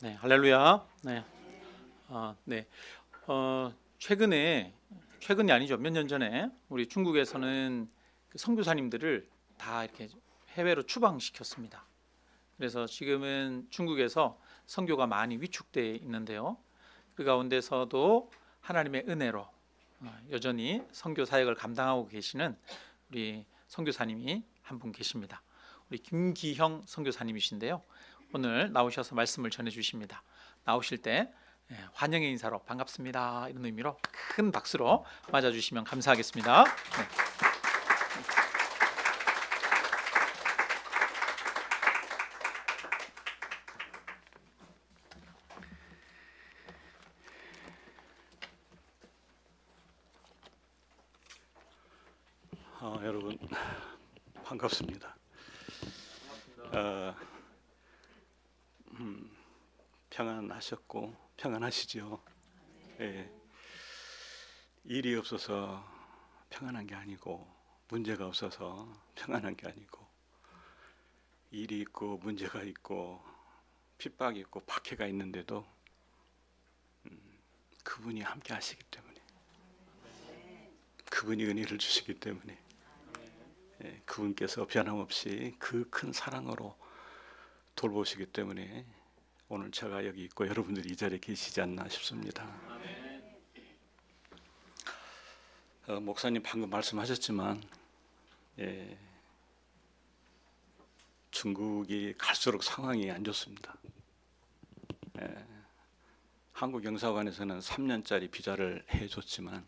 네, 할렐루야. 네, 네. 최근이 아니죠. 몇 년 전에 우리 중국에서는 그 선교사님들을 다 이렇게 해외로 추방시켰습니다. 그래서 지금은 중국에서 선교가 많이 위축돼 있는데요. 그 가운데서도 하나님의 은혜로 여전히 선교 사역을 감당하고 계시는 우리 선교사님이 한 분 계십니다. 우리 김기형 선교사님이신데요. 오늘 나오셔서 말씀을 전해 주십니다. 나오실 때 환영의 인사로 반갑습니다 이런 의미로 큰 박수로 맞아주시면 감사하겠습니다. 네. 여러분 반갑습니다. 어, 평안하셨고 평안하시죠? 예, 일이 없어서 평안한 게 아니고 문제가 없어서 평안한 게 아니고 일이 있고 문제가 있고 핍박이 있고 박해가 있는데도 그분이 함께 하시기 때문에 그분이 은혜를 주시기 때문에 그분께서 변함없이 그 큰 사랑으로 돌보시기 때문에 오늘 제가 여기 있고 여러분들이 이 자리에 계시지 않나 싶습니다. 목사님 방금 말씀하셨지만 중국이 갈수록 상황이 안 좋습니다. 한국 영사관에서는 3년짜리 비자를 해줬지만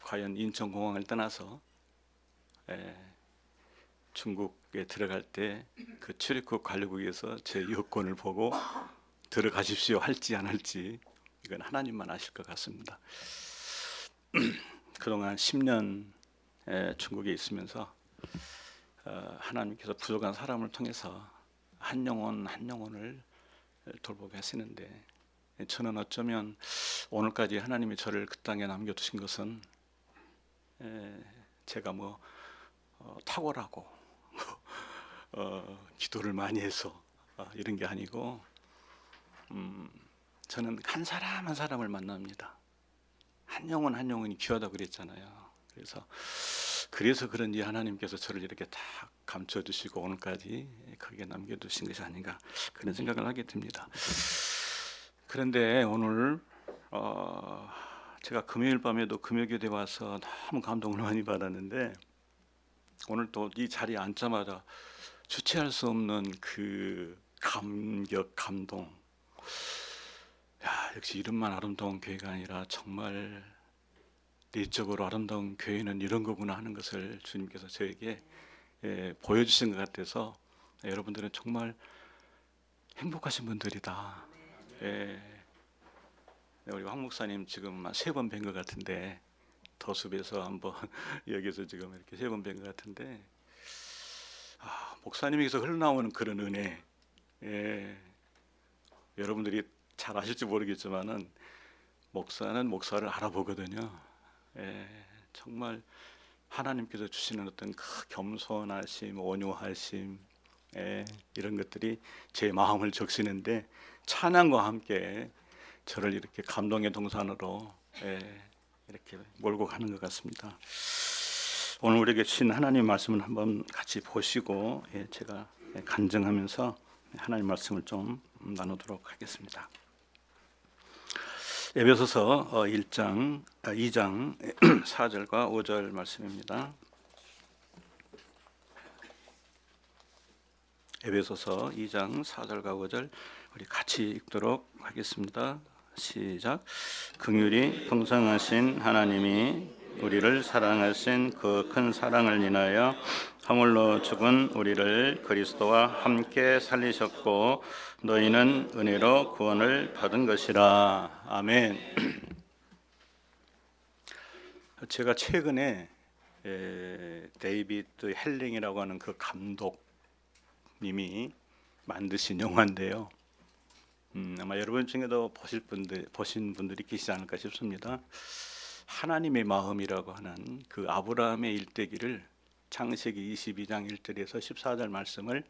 과연 인천공항을 떠나서 중국에 들어갈 때 그 출입국 관리국에서 제 여권을 보고 들어가십시오 할지 안 할지 이건 하나님만 아실 것 같습니다. 그동안 10년 중국에 있으면서 하나님께서 부족한 사람을 통해서 한 영혼 한 영혼을 돌보게 하시는데 저는 어쩌면 오늘까지 하나님이 저를 그 땅에 남겨두신 것은 제가 탁월하고 기도를 많이 해서 이런 게 아니고 저는 한 사람 한 사람을 만납니다. 한 영혼 한 영혼이 귀하다고 그랬잖아요. 그래서 그런지 하나님께서 저를 이렇게 딱 감춰주시고 오늘까지 거기에 남겨두신 것이 아닌가 그런 생각을 하게 됩니다. 그런데 오늘 제가 금요일 밤에도 금요교대 와서 너무 감동을 많이 받았는데 오늘 또 이 자리에 앉자마자 주체할 수 없는 그 감격, 감동. 역시 이름만 아름다운 교회가 아니라 정말 내적으로 아름다운 교회는 이런 거구나 하는 것을 주님께서 저에게 보여주신 것 같아서 여러분들은 정말 행복하신 분들이다. 우리 황 목사님 지금 3번 뵌 것 같은데 더숲에서 한번 여기서 지금 이렇게 3번 뵌 것 같은데 목사님에게서 흘러나오는 그런 은혜 여러분들이 잘 아실지 모르겠지만은 목사는 목사를 알아보거든요. 정말 하나님께서 주시는 어떤 그 겸손하심, 온유하심 이런 것들이 제 마음을 적시는데 찬양과 함께 저를 이렇게 감동의 동산으로 이렇게 몰고 가는 것 같습니다. 오늘 우리에게 주신 하나님 말씀을 한번 같이 보시고 제가 간증하면서 하나님 말씀을 좀 나누도록 하겠습니다. 에베소서 2장 4절과 5절 말씀입니다. 에베소서 2장 4절과 5절 우리 같이 읽도록 하겠습니다. 시작. 긍휼이 풍성하신 하나님이 우리를 사랑하신 그 큰 사랑을 인하여 허물로 죽은 우리를 그리스도와 함께 살리셨고 너희는 은혜로 구원을 받은 것이라. 아멘. 제가 최근에 데이비드 헬링이라고 하는 그 감독님이 만드신 영화인데요. 아마 여러분 중에도 보신 분들이 계시지 않을까 싶습니다. 하나님의 마음이라고 하는 그 아브라함의 일대기를 창세기 22장 1절에서 14절 말씀을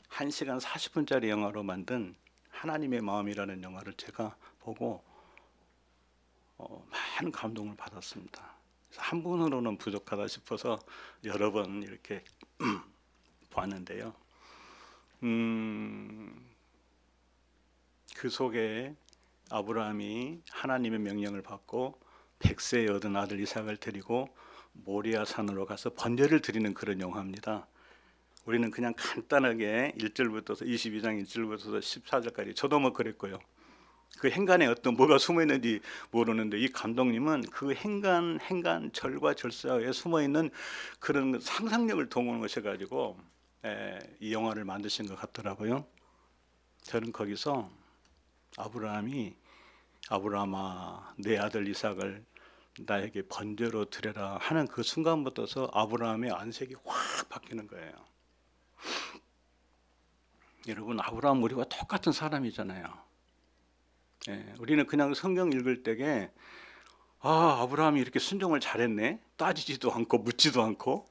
1시간 40분짜리 영화로 만든 하나님의 마음이라는 영화를 제가 보고 많은 감동을 받았습니다. 그래서 한 분으로는 부족하다 싶어서 여러 번 이렇게 봤는데요. 그 속에 아브라함이 하나님의 명령을 받고 100세에 얻은 아들 이삭을 데리고 모리아 산으로 가서 번제를 드리는 그런 영화입니다. 우리는 그냥 간단하게 1절부터 22장 1절부터 14절까지 저도 뭐 그랬고요. 그 행간에 어떤 뭐가 숨어 있는지 모르는데 이 감독님은 그 행간 절과 절사에 숨어 있는 그런 상상력을 동원하셔 가지고 이 영화를 만드신 것 같더라고요. 저는 거기서 아브라함아 내 아들 이삭을 나에게 번제로 드려라 하는 그 순간부터서 아브라함의 안색이 확 바뀌는 거예요. 여러분, 아브라함 우리와 똑같은 사람이잖아요. 우리는 그냥 성경 읽을 때에 아브라함이 이렇게 순종을 잘했네, 따지지도 않고 묻지도 않고.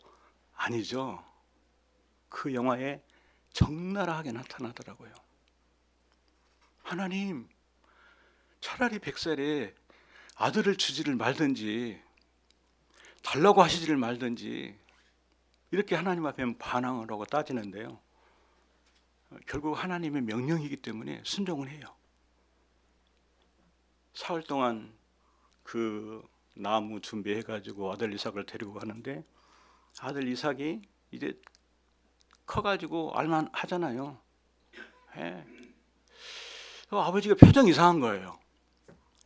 아니죠. 그 영화에 적나라하게 나타나더라고요. 하나님, 차라리 100살에 아들을 주지를 말든지 달라고 하시지를 말든지 이렇게 하나님 앞에 반항을 하고 따지는데요. 결국 하나님의 명령이기 때문에 순종을 해요. 사흘 동안 그 나무 준비해 가지고 아들 이삭을 데리고 가는데 아들 이삭이 이제 커가지고 알만 하잖아요. 아버지가 표정이 이상한 거예요.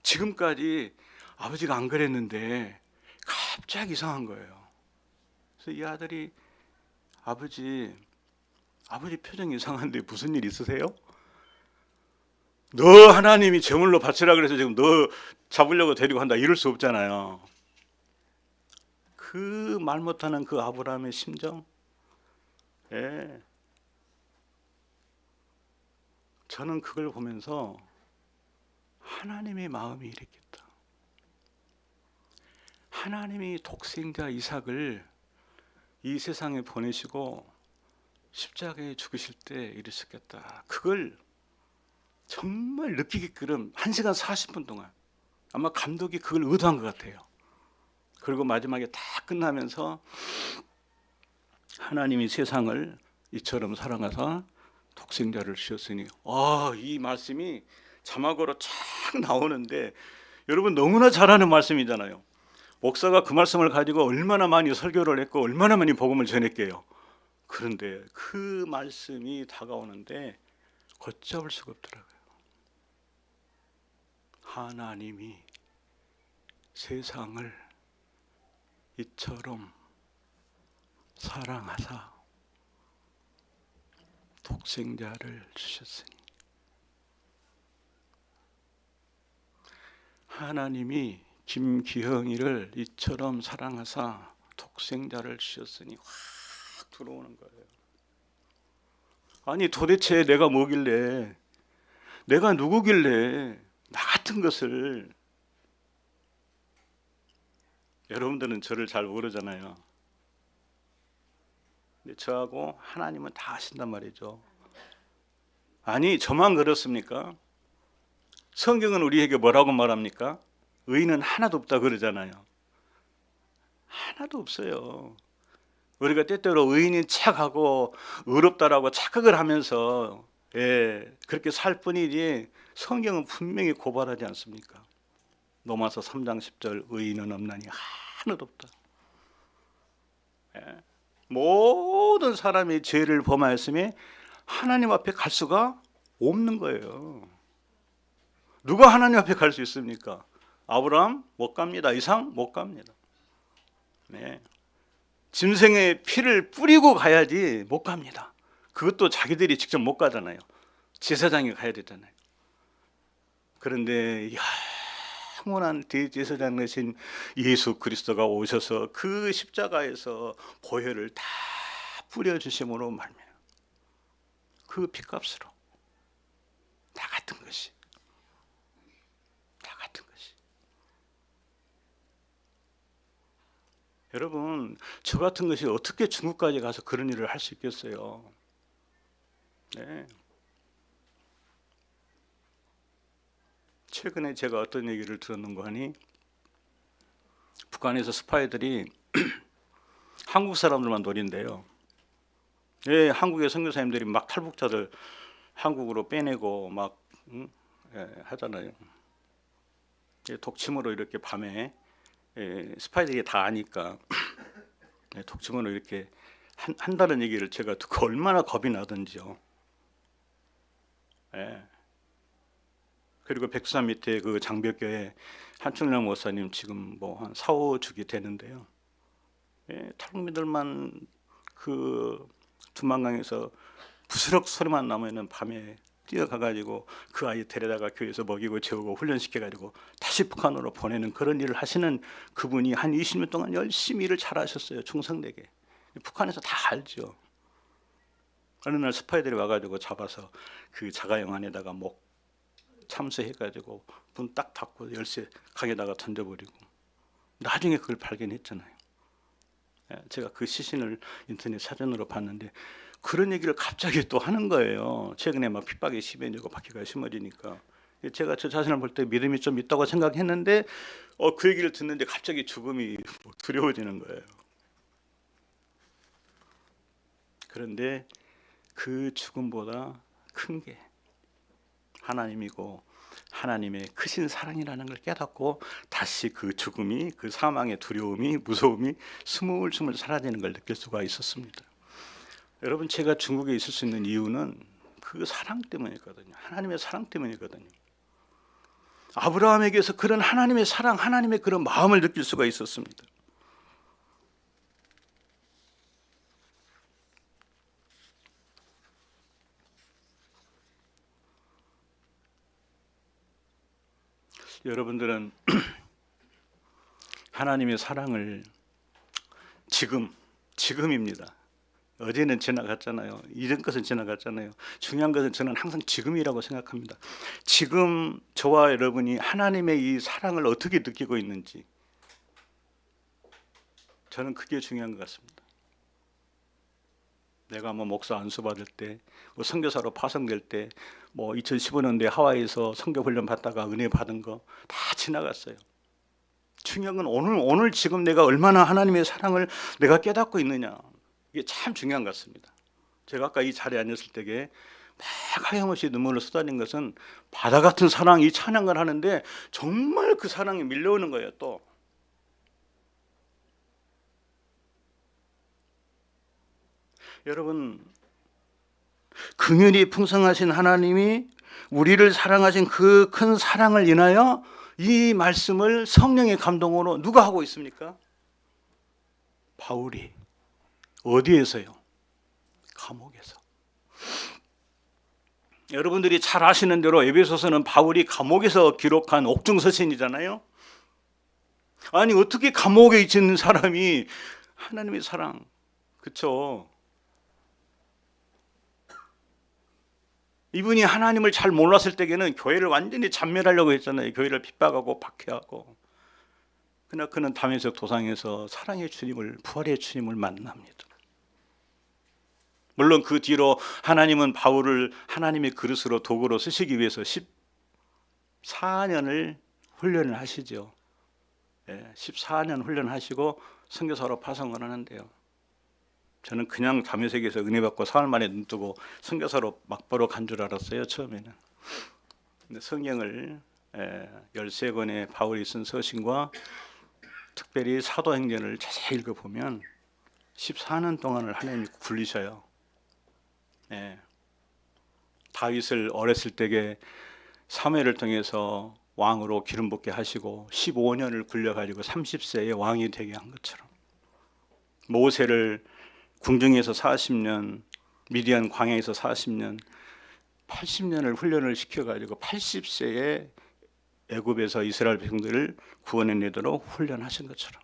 지금까지 아버지가 안 그랬는데 갑자기 이상한 거예요. 그래서 이 아들이 아버지 표정이 이상한데 무슨 일 있으세요? 너 하나님이 제물로 바치라 그래서 지금 너 잡으려고 데리고 간다 이럴 수 없잖아요. 그 말 못하는 그 아브라함의 심정, 저는 그걸 보면서 하나님의 마음이 이랬겠다. 하나님이 독생자 이삭을 이 세상에 보내시고 십자가에 죽으실 때 이러셨겠다. 그걸 정말 느끼게끔 1시간 40분 동안 아마 감독이 그걸 의도한 것 같아요. 그리고 마지막에 다 끝나면서 하나님이 세상을 이처럼 사랑하사 독생자를 주셨으니, 이 말씀이 자막으로 쫙 나오는데 여러분 너무나 잘하는 말씀이잖아요. 목사가 그 말씀을 가지고 얼마나 많이 설교를 했고 얼마나 많이 복음을 전했게요. 그런데 그 말씀이 다가오는데 걷잡을 수가 없더라고요. 하나님이 세상을 이처럼 사랑하사 독생자를 주셨으니, 하나님이 김기형이를 이처럼 사랑하사 독생자를 주셨으니 확 들어오는 거예요. 아니 도대체 내가 뭐길래, 내가 누구길래 나 같은 것을, 여러분들은 저를 잘 모르잖아요. 근데 저하고 하나님은 다 아신단 말이죠. 아니 저만 그렇습니까? 성경은 우리에게 뭐라고 말합니까? 의인은 하나도 없다 그러잖아요. 하나도 없어요. 우리가 때때로 의인인 척하고 의롭다라고 착각을 하면서 그렇게 살 뿐이지 성경은 분명히 고발하지 않습니까? 로마서 3장 10절 의인은 없나니 하나도 없다. 모든 사람이 죄를 범하였으니 하나님 앞에 갈 수가 없는 거예요. 누가 하나님 앞에 갈 수 있습니까? 아브라함 못 갑니다. 이삭 못 갑니다. 짐승의 피를 뿌리고 가야지 못 갑니다. 그것도 자기들이 직접 못 가잖아요. 제사장이 가야 되잖아요. 그런데 영원한 대제사장 되신 예수 그리스도가 오셔서 그 십자가에서 보혈을 다 뿌려주심으로 말미암아 그 핏값으로 다 같은 것이, 여러분 저 같은 것이 어떻게 중국까지 가서 그런 일을 할 수 있겠어요? 최근에 제가 어떤 얘기를 들었는가 하니 북한에서 스파이들이 한국 사람들만 노린대요. 예, 한국의 선교사님들이 막 탈북자들 한국으로 빼내고 막 하잖아요. 예, 독침으로 이렇게 밤에 스파이들이 다 아니까 독침으로 이렇게 한다는 얘기를 제가 듣고 얼마나 겁이 나던지요. 예. 그리고 백두산 밑에 그 장벽교회 한충남 목사님 지금 뭐 한 4, 5주기 되는데요. 예, 탈북민들만 그 두만강에서 부스럭 소리만 나면은 밤에 뛰어가가지고 그 아이 데려다가 교회에서 먹이고 재우고 훈련시켜가지고 다시 북한으로 보내는 그런 일을 하시는 그분이 한 20년 동안 열심히 일을 잘하셨어요. 충성되게. 북한에서 다 알죠. 어느 날 스파이들이 와가지고 잡아서 그 자가용 안에다가 목 참수해가지고 문 딱 닫고 열쇠 강에다가 던져버리고 나중에 그걸 발견했잖아요. 제가 그 시신을 인터넷 사전으로 봤는데 그런 얘기를 갑자기 또 하는 거예요. 최근에 막 핍박이 심해지고 박해가 심해지니까 제가 저 자신을 볼 때 믿음이 좀 있다고 생각했는데 그 얘기를 듣는데 갑자기 죽음이 두려워지는 거예요. 그런데 그 죽음보다 큰 게 하나님이고 하나님의 크신 사랑이라는 걸 깨닫고 다시 그 죽음이, 그 사망의 두려움이, 무서움이 스물스물 사라지는 걸 느낄 수가 있었습니다. 여러분, 제가 중국에 있을 수 있는 이유는 그 사랑 때문이거든요. 하나님의 사랑 때문이거든요. 아브라함에게서 그런 하나님의 사랑, 하나님의 그런 마음을 느낄 수가 있었습니다. 여러분들은 하나님의 사랑을 지금입니다. 어제는 지나갔잖아요. 이전 것은 지나갔잖아요. 중요한 것은 저는 항상 지금이라고 생각합니다. 지금 저와 여러분이 하나님의 이 사랑을 어떻게 느끼고 있는지 저는 그게 중요한 것 같습니다. 내가 뭐 목사 안수 받을 때, 뭐 선교사로 파송될 때, 뭐 2015년도에 하와이에서 선교 훈련 받다가 은혜 받은 거 다 지나갔어요. 중요한 건 오늘 지금 내가 얼마나 하나님의 사랑을 내가 깨닫고 있느냐, 이게 참 중요한 것 같습니다. 제가 아까 이 자리에 앉았을 때에 막 하염없이 눈물을 쏟아낸 것은 바다 같은 사랑, 이 찬양을 하는데 정말 그 사랑이 밀려오는 거예요. 또 여러분, 긍휼이 풍성하신 하나님이 우리를 사랑하신 그 큰 사랑을 인하여 이 말씀을 성령의 감동으로 누가 하고 있습니까? 바울이. 어디에서요? 감옥에서. 여러분들이 잘 아시는 대로 에베소서는 바울이 감옥에서 기록한 옥중서신이잖아요. 아니, 어떻게 감옥에 있는 사람이 하나님의 사랑, 그렇죠? 이분이 하나님을 잘 몰랐을 때에는 교회를 완전히 잔멸하려고 했잖아요. 교회를 핍박하고 박해하고. 그러나 그는 다메섹 도상에서 사랑의 주님을, 부활의 주님을 만납니다. 물론 그 뒤로 하나님은 바울을 하나님의 그릇으로 도구로 쓰시기 위해서 14년을 훈련을 하시죠. 14년 훈련하시고 선교사로 파송을 하는데요. 저는 그냥 다메섹에서 은혜 받고 사흘 만에 눈 뜨고 선교사로 막바로 간 줄 알았어요, 처음에는. 근데 성경을 13권의 바울이 쓴 서신과 특별히 사도행전을 자세히 읽어보면 14년 동안을 하나님이 굴리셔요. 다윗을 어렸을 때에 사무엘을 통해서 왕으로 기름 붓게 하시고 15년을 굴려가지고 30세에 왕이 되게 한 것처럼, 모세를 궁중에서 40년, 미디안 광야에서 40년, 80년을 훈련을 시켜가지고 80세에 애굽에서 이스라엘 백성들을 구원해내도록 훈련하신 것처럼,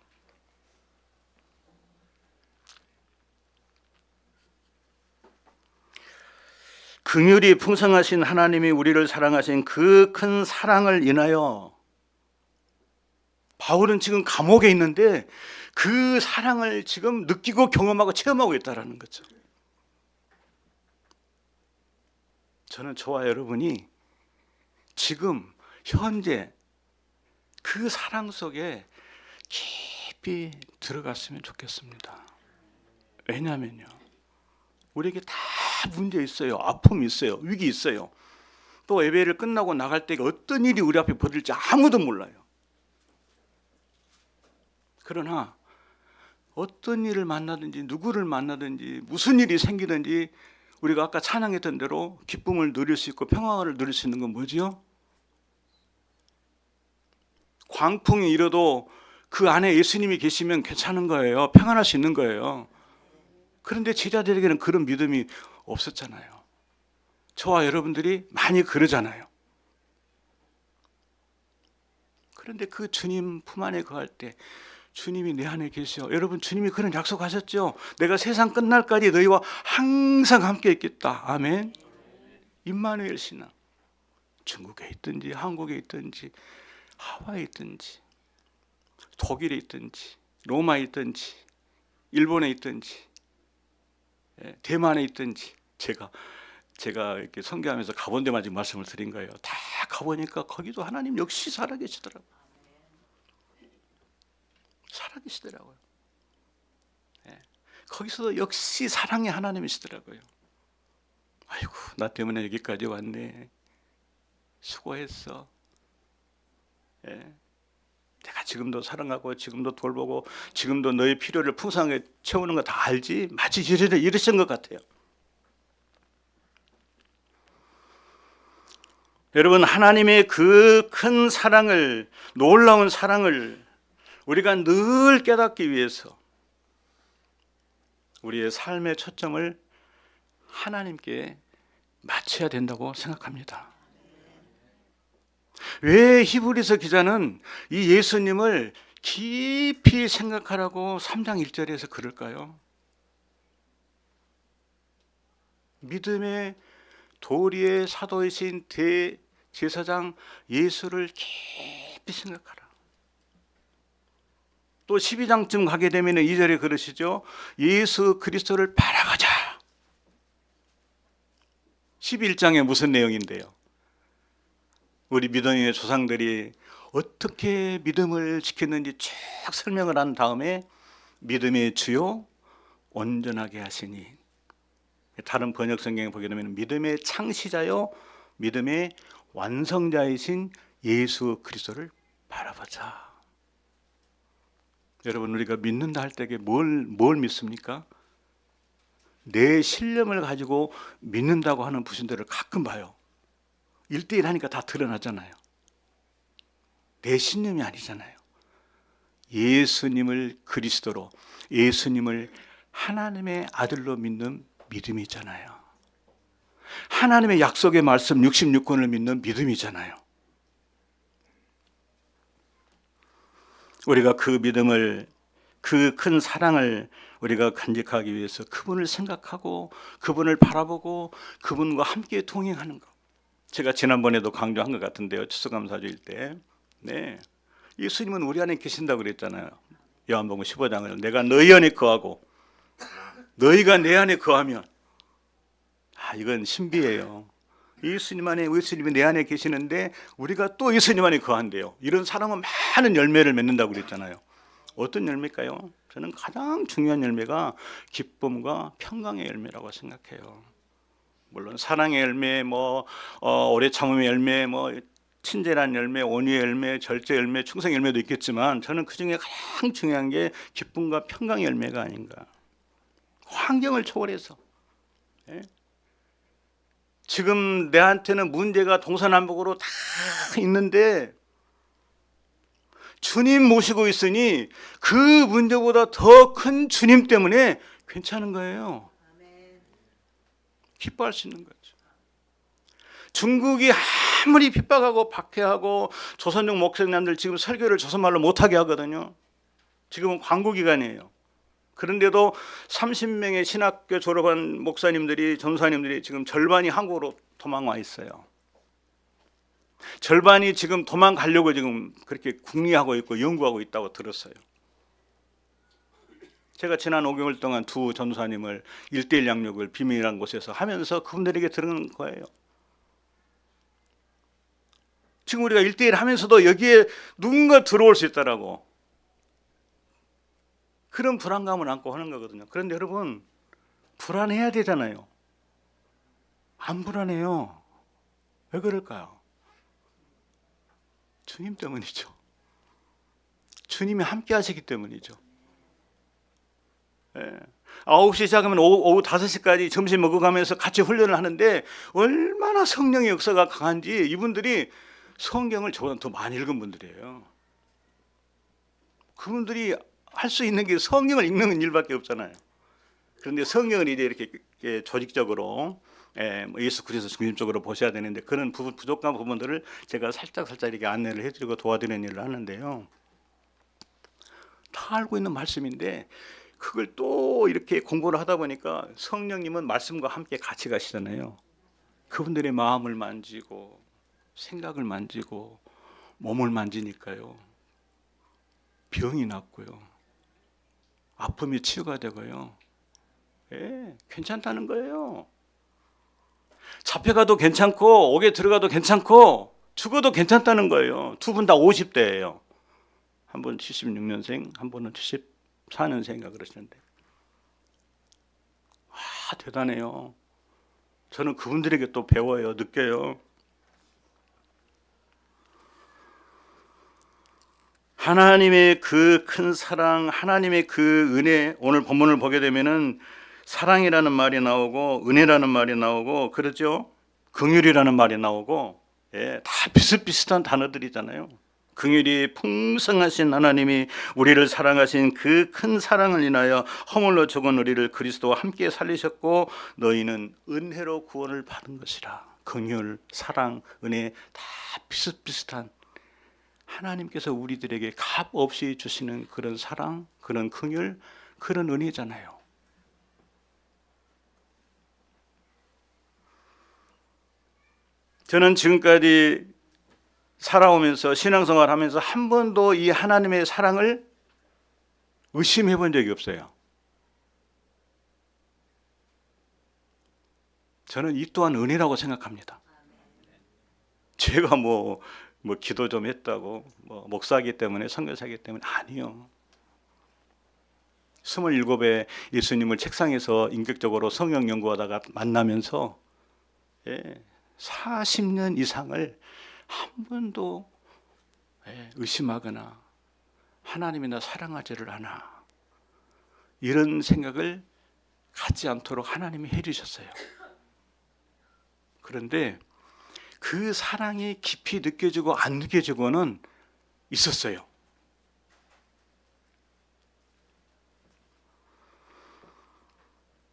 긍휼이 풍성하신 하나님이 우리를 사랑하신 그 큰 사랑을 인하여 바울은 지금 감옥에 있는데 그 사랑을 지금 느끼고 경험하고 체험하고 있다는 거죠. 저는 저와 여러분이 지금 현재 그 사랑 속에 깊이 들어갔으면 좋겠습니다. 왜냐하면요, 우리에게 다 문제 있어요. 아픔이 있어요. 위기 있어요. 또 예배를 끝나고 나갈 때 어떤 일이 우리 앞에 벌어질지 아무도 몰라요. 그러나 어떤 일을 만나든지 누구를 만나든지 무슨 일이 생기든지 우리가 아까 찬양했던 대로 기쁨을 누릴 수 있고 평화를 누릴 수 있는 건 뭐지요? 광풍이 일어도 그 안에 예수님이 계시면 괜찮은 거예요. 평안할 수 있는 거예요. 그런데 제자들에게는 그런 믿음이 없었잖아요. 저와 여러분들이 많이 그러잖아요. 그런데 그 주님 품 안에 거할 때 주님이 내 안에 계셔. 여러분, 주님이 그런 약속하셨죠. 내가 세상 끝날까지 너희와 항상 함께 있겠다. 아멘. 임마누엘 신앙. 중국에 있든지 한국에 있든지 하와이에 있든지 독일에 있든지 로마에 있든지 일본에 있든지 대만에 있든지 제가 이렇게 선교하면서 가본 데만 지금 말씀을 드린 거예요. 다 가보니까 거기도 하나님 역시 살아계시더라고요. 살아계시더라고요. 거기서도 역시 사랑의 하나님이시더라고요. 아이고, 나 때문에 여기까지 왔네. 수고했어. 내가 지금도 사랑하고 지금도 돌보고 지금도 너의 필요를 풍성하게 채우는 거 다 알지? 마치 이러신 것 같아요. 여러분, 하나님의 그 큰 사랑을, 놀라운 사랑을 우리가 늘 깨닫기 위해서 우리의 삶의 초점을 하나님께 맞춰야 된다고 생각합니다. 왜 히브리서 기자는 이 예수님을 깊이 생각하라고 3장 1절에서 그럴까요? 믿음의 도리의 사도이신 대제사장 예수를 깊이 생각하라. 또 12장쯤 가게 되면 2절에 그러시죠. 예수 그리스도를 바라보자. 11장에 무슨 내용인데요? 우리 믿음의 조상들이 어떻게 믿음을 지켰는지 쭉 설명을 한 다음에 믿음의 주요 온전하게 하시니, 다른 번역 성경에 보게 되면 믿음의 창시자요 믿음의 완성자이신 예수 그리스도를 바라보자. 여러분, 우리가 믿는다 할 때 뭘 믿습니까? 내 신념을 가지고 믿는다고 하는 부신들을 가끔 봐요. 1대1 하니까 다 드러나잖아요. 내 신념이 아니잖아요. 예수님을 그리스도로, 예수님을 하나님의 아들로 믿는 믿음이잖아요. 하나님의 약속의 말씀 66권을 믿는 믿음이잖아요. 우리가 그 믿음을, 그 큰 사랑을 우리가 간직하기 위해서 그분을 생각하고 그분을 바라보고 그분과 함께 동행하는 것. 제가 지난번에도 강조한 것 같은데요. 추수감사주일 때, 예수님은 우리 안에 계신다고 그랬잖아요. 요한복음 15장을 내가 너희 안에 거하고 너희가 내 안에 거하면, 이건 신비예요. 예수님 안에, 예수님이 내 안에 계시는데 우리가 또 예수님 안에 거한대요. 이런 사람은 많은 열매를 맺는다고 그랬잖아요. 어떤 열매일까요? 저는 가장 중요한 열매가 기쁨과 평강의 열매라고 생각해요. 물론 사랑의 열매, 오래 참음의 열매, 친절한 열매, 온유의 열매, 절제 열매, 충성 열매도 있겠지만 저는 그 중에 가장 중요한 게 기쁨과 평강의 열매가 아닌가. 환경을 초월해서. 지금 내한테는 문제가 동서남북으로 다 있는데 주님 모시고 있으니 그 문제보다 더 큰 주님 때문에 괜찮은 거예요. 기뻐할 수 있는 거죠. 중국이 아무리 핍박하고 박해하고 조선족 목사님들 지금 설교를 조선말로 못하게 하거든요. 지금은 광고 기간이에요. 그런데도 30명의 신학교 졸업한 목사님들이, 전사님들이 지금 절반이 한국으로 도망와 있어요. 절반이 지금 도망가려고 지금 그렇게 궁리하고 있고 연구하고 있다고 들었어요. 제가 지난 5개월 동안 두 전사님을 1:1 양육을 비밀이라는 곳에서 하면서 그분들에게 들은 거예요. 지금 우리가 1대1 하면서도 여기에 누군가 들어올 수 있다라고 그런 불안감을 안고 하는 거거든요. 그런데 여러분 불안해야 되잖아요. 안 불안해요. 왜 그럴까요? 주님 때문이죠. 주님이 함께 하시기 때문이죠. 예. 9시 시작하면 오후 5시까지 점심 먹어가면서 같이 훈련을 하는데 얼마나 성령의 역사가 강한지 이분들이 성경을 저보다 더 많이 읽은 분들이에요. 그분들이 할 수 있는 게 성경을 읽는 일밖에 없잖아요. 그런데 성경을 이제 이렇게 조직적으로 예수 그리스도 중심적으로 보셔야 되는데 그런 부족한 부분들을 제가 살짝 이렇게 안내를 해드리고 도와드리는 일을 하는데요. 다 알고 있는 말씀인데 그걸 또 이렇게 공부를 하다 보니까 성령님은 말씀과 함께 같이 가시잖아요. 그분들의 마음을 만지고 생각을 만지고 몸을 만지니까요. 병이 낫고요. 아픔이 치유가 되고요. 괜찮다는 거예요. 잡혀가도 괜찮고 옥에 들어가도 괜찮고 죽어도 괜찮다는 거예요. 두 분 다 50대예요. 한 분은 76년생, 한 분은 74년생인가 그러시는데 대단해요. 저는 그분들에게 또 배워요. 느껴요. 하나님의 그 큰 사랑, 하나님의 그 은혜, 오늘 본문을 보게 되면은 사랑이라는 말이 나오고 은혜라는 말이 나오고 그렇죠? 긍휼이라는 말이 나오고 다 비슷비슷한 단어들이잖아요. 긍휼이 풍성하신 하나님이 우리를 사랑하신 그 큰 사랑을 인하여 허물로 죽은 우리를 그리스도와 함께 살리셨고 너희는 은혜로 구원을 받은 것이라. 긍휼, 사랑, 은혜 다 비슷비슷한 하나님께서 우리들에게 값 없이 주시는 그런 사랑, 그런 긍휼, 그런 은혜잖아요. 저는 지금까지 살아오면서 신앙생활 하면서 한 번도 이 하나님의 사랑을 의심해 본 적이 없어요. 저는 이 또한 은혜라고 생각합니다. 제가 뭐 기도 좀 했다고 목사이기 때문에 선교사이기 때문에 아니요. 27에 예수님을 책상에서 인격적으로 성경 연구하다가 만나면서 40년 이상을 한 번도 의심하거나 하나님이 나 사랑하지를 않아 이런 생각을 갖지 않도록 하나님이 해주셨어요. 그런데 그 사랑이 깊이 느껴지고 안 느껴지고는 있었어요.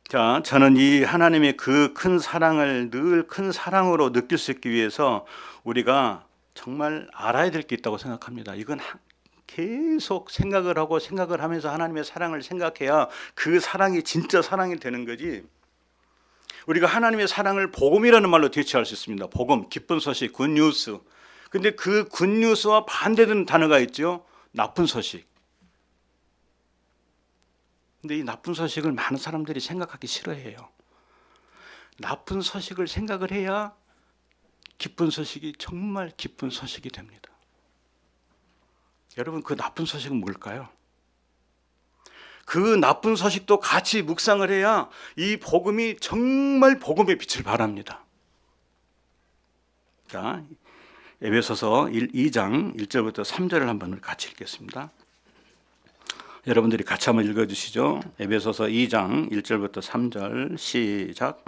자, 저는 이 하나님의 그 큰 사랑을 늘 큰 사랑으로 느낄 수 있기 위해서 우리가 정말 알아야 될 게 있다고 생각합니다. 이건 계속 생각을 하면서 하나님의 사랑을 생각해야 그 사랑이 진짜 사랑이 되는 거지. 우리가 하나님의 사랑을 복음이라는 말로 대체할 수 있습니다. 복음, 기쁜 소식, 굿뉴스. 근데 그 굿뉴스와 반대되는 단어가 있죠. 나쁜 소식. 근데 이 나쁜 소식을 많은 사람들이 생각하기 싫어해요. 나쁜 소식을 생각을 해야 기쁜 소식이 정말 기쁜 소식이 됩니다. 여러분, 그 나쁜 소식은 뭘까요? 그 나쁜 소식도 같이 묵상을 해야 이 복음이 정말 복음의 빛을 발합니다. 자, 에베소서 2장 1절부터 3절을 한번 같이 읽겠습니다. 여러분들이 같이 한번 읽어주시죠. 에베소서 2장 1절부터 3절 시작.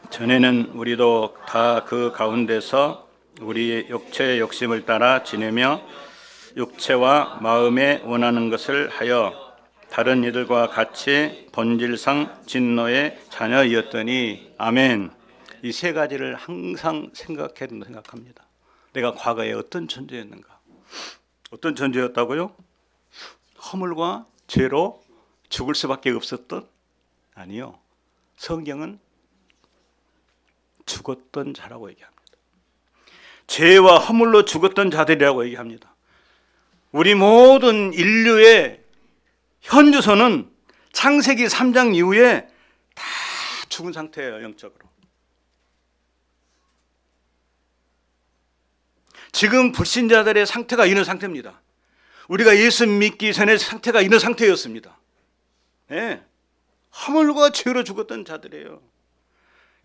전에는 우리도 다 그 가운데서 우리의 육체의 욕심을 따라 지내며 육체와 마음에 원하는 것을 하여 다른 이들과 같이 본질상 진노의 자녀이었더니 아멘. 이 세 가지를 항상 생각합니다. 내가 과거에 어떤 존재였는가? 어떤 존재였다고요? 허물과 죄로 죽을 수밖에 없었던? 아니요. 성경은 죽었던 자라고 얘기합니다. 죄와 허물로 죽었던 자들이라고 얘기합니다. 우리 모든 인류의 현주소는 창세기 3장 이후에 다 죽은 상태예요. 영적으로. 지금 불신자들의 상태가 이런 상태입니다. 우리가 예수 믿기 전에 상태가 이런 상태였습니다. 네. 허물과 죄로 죽었던 자들이에요.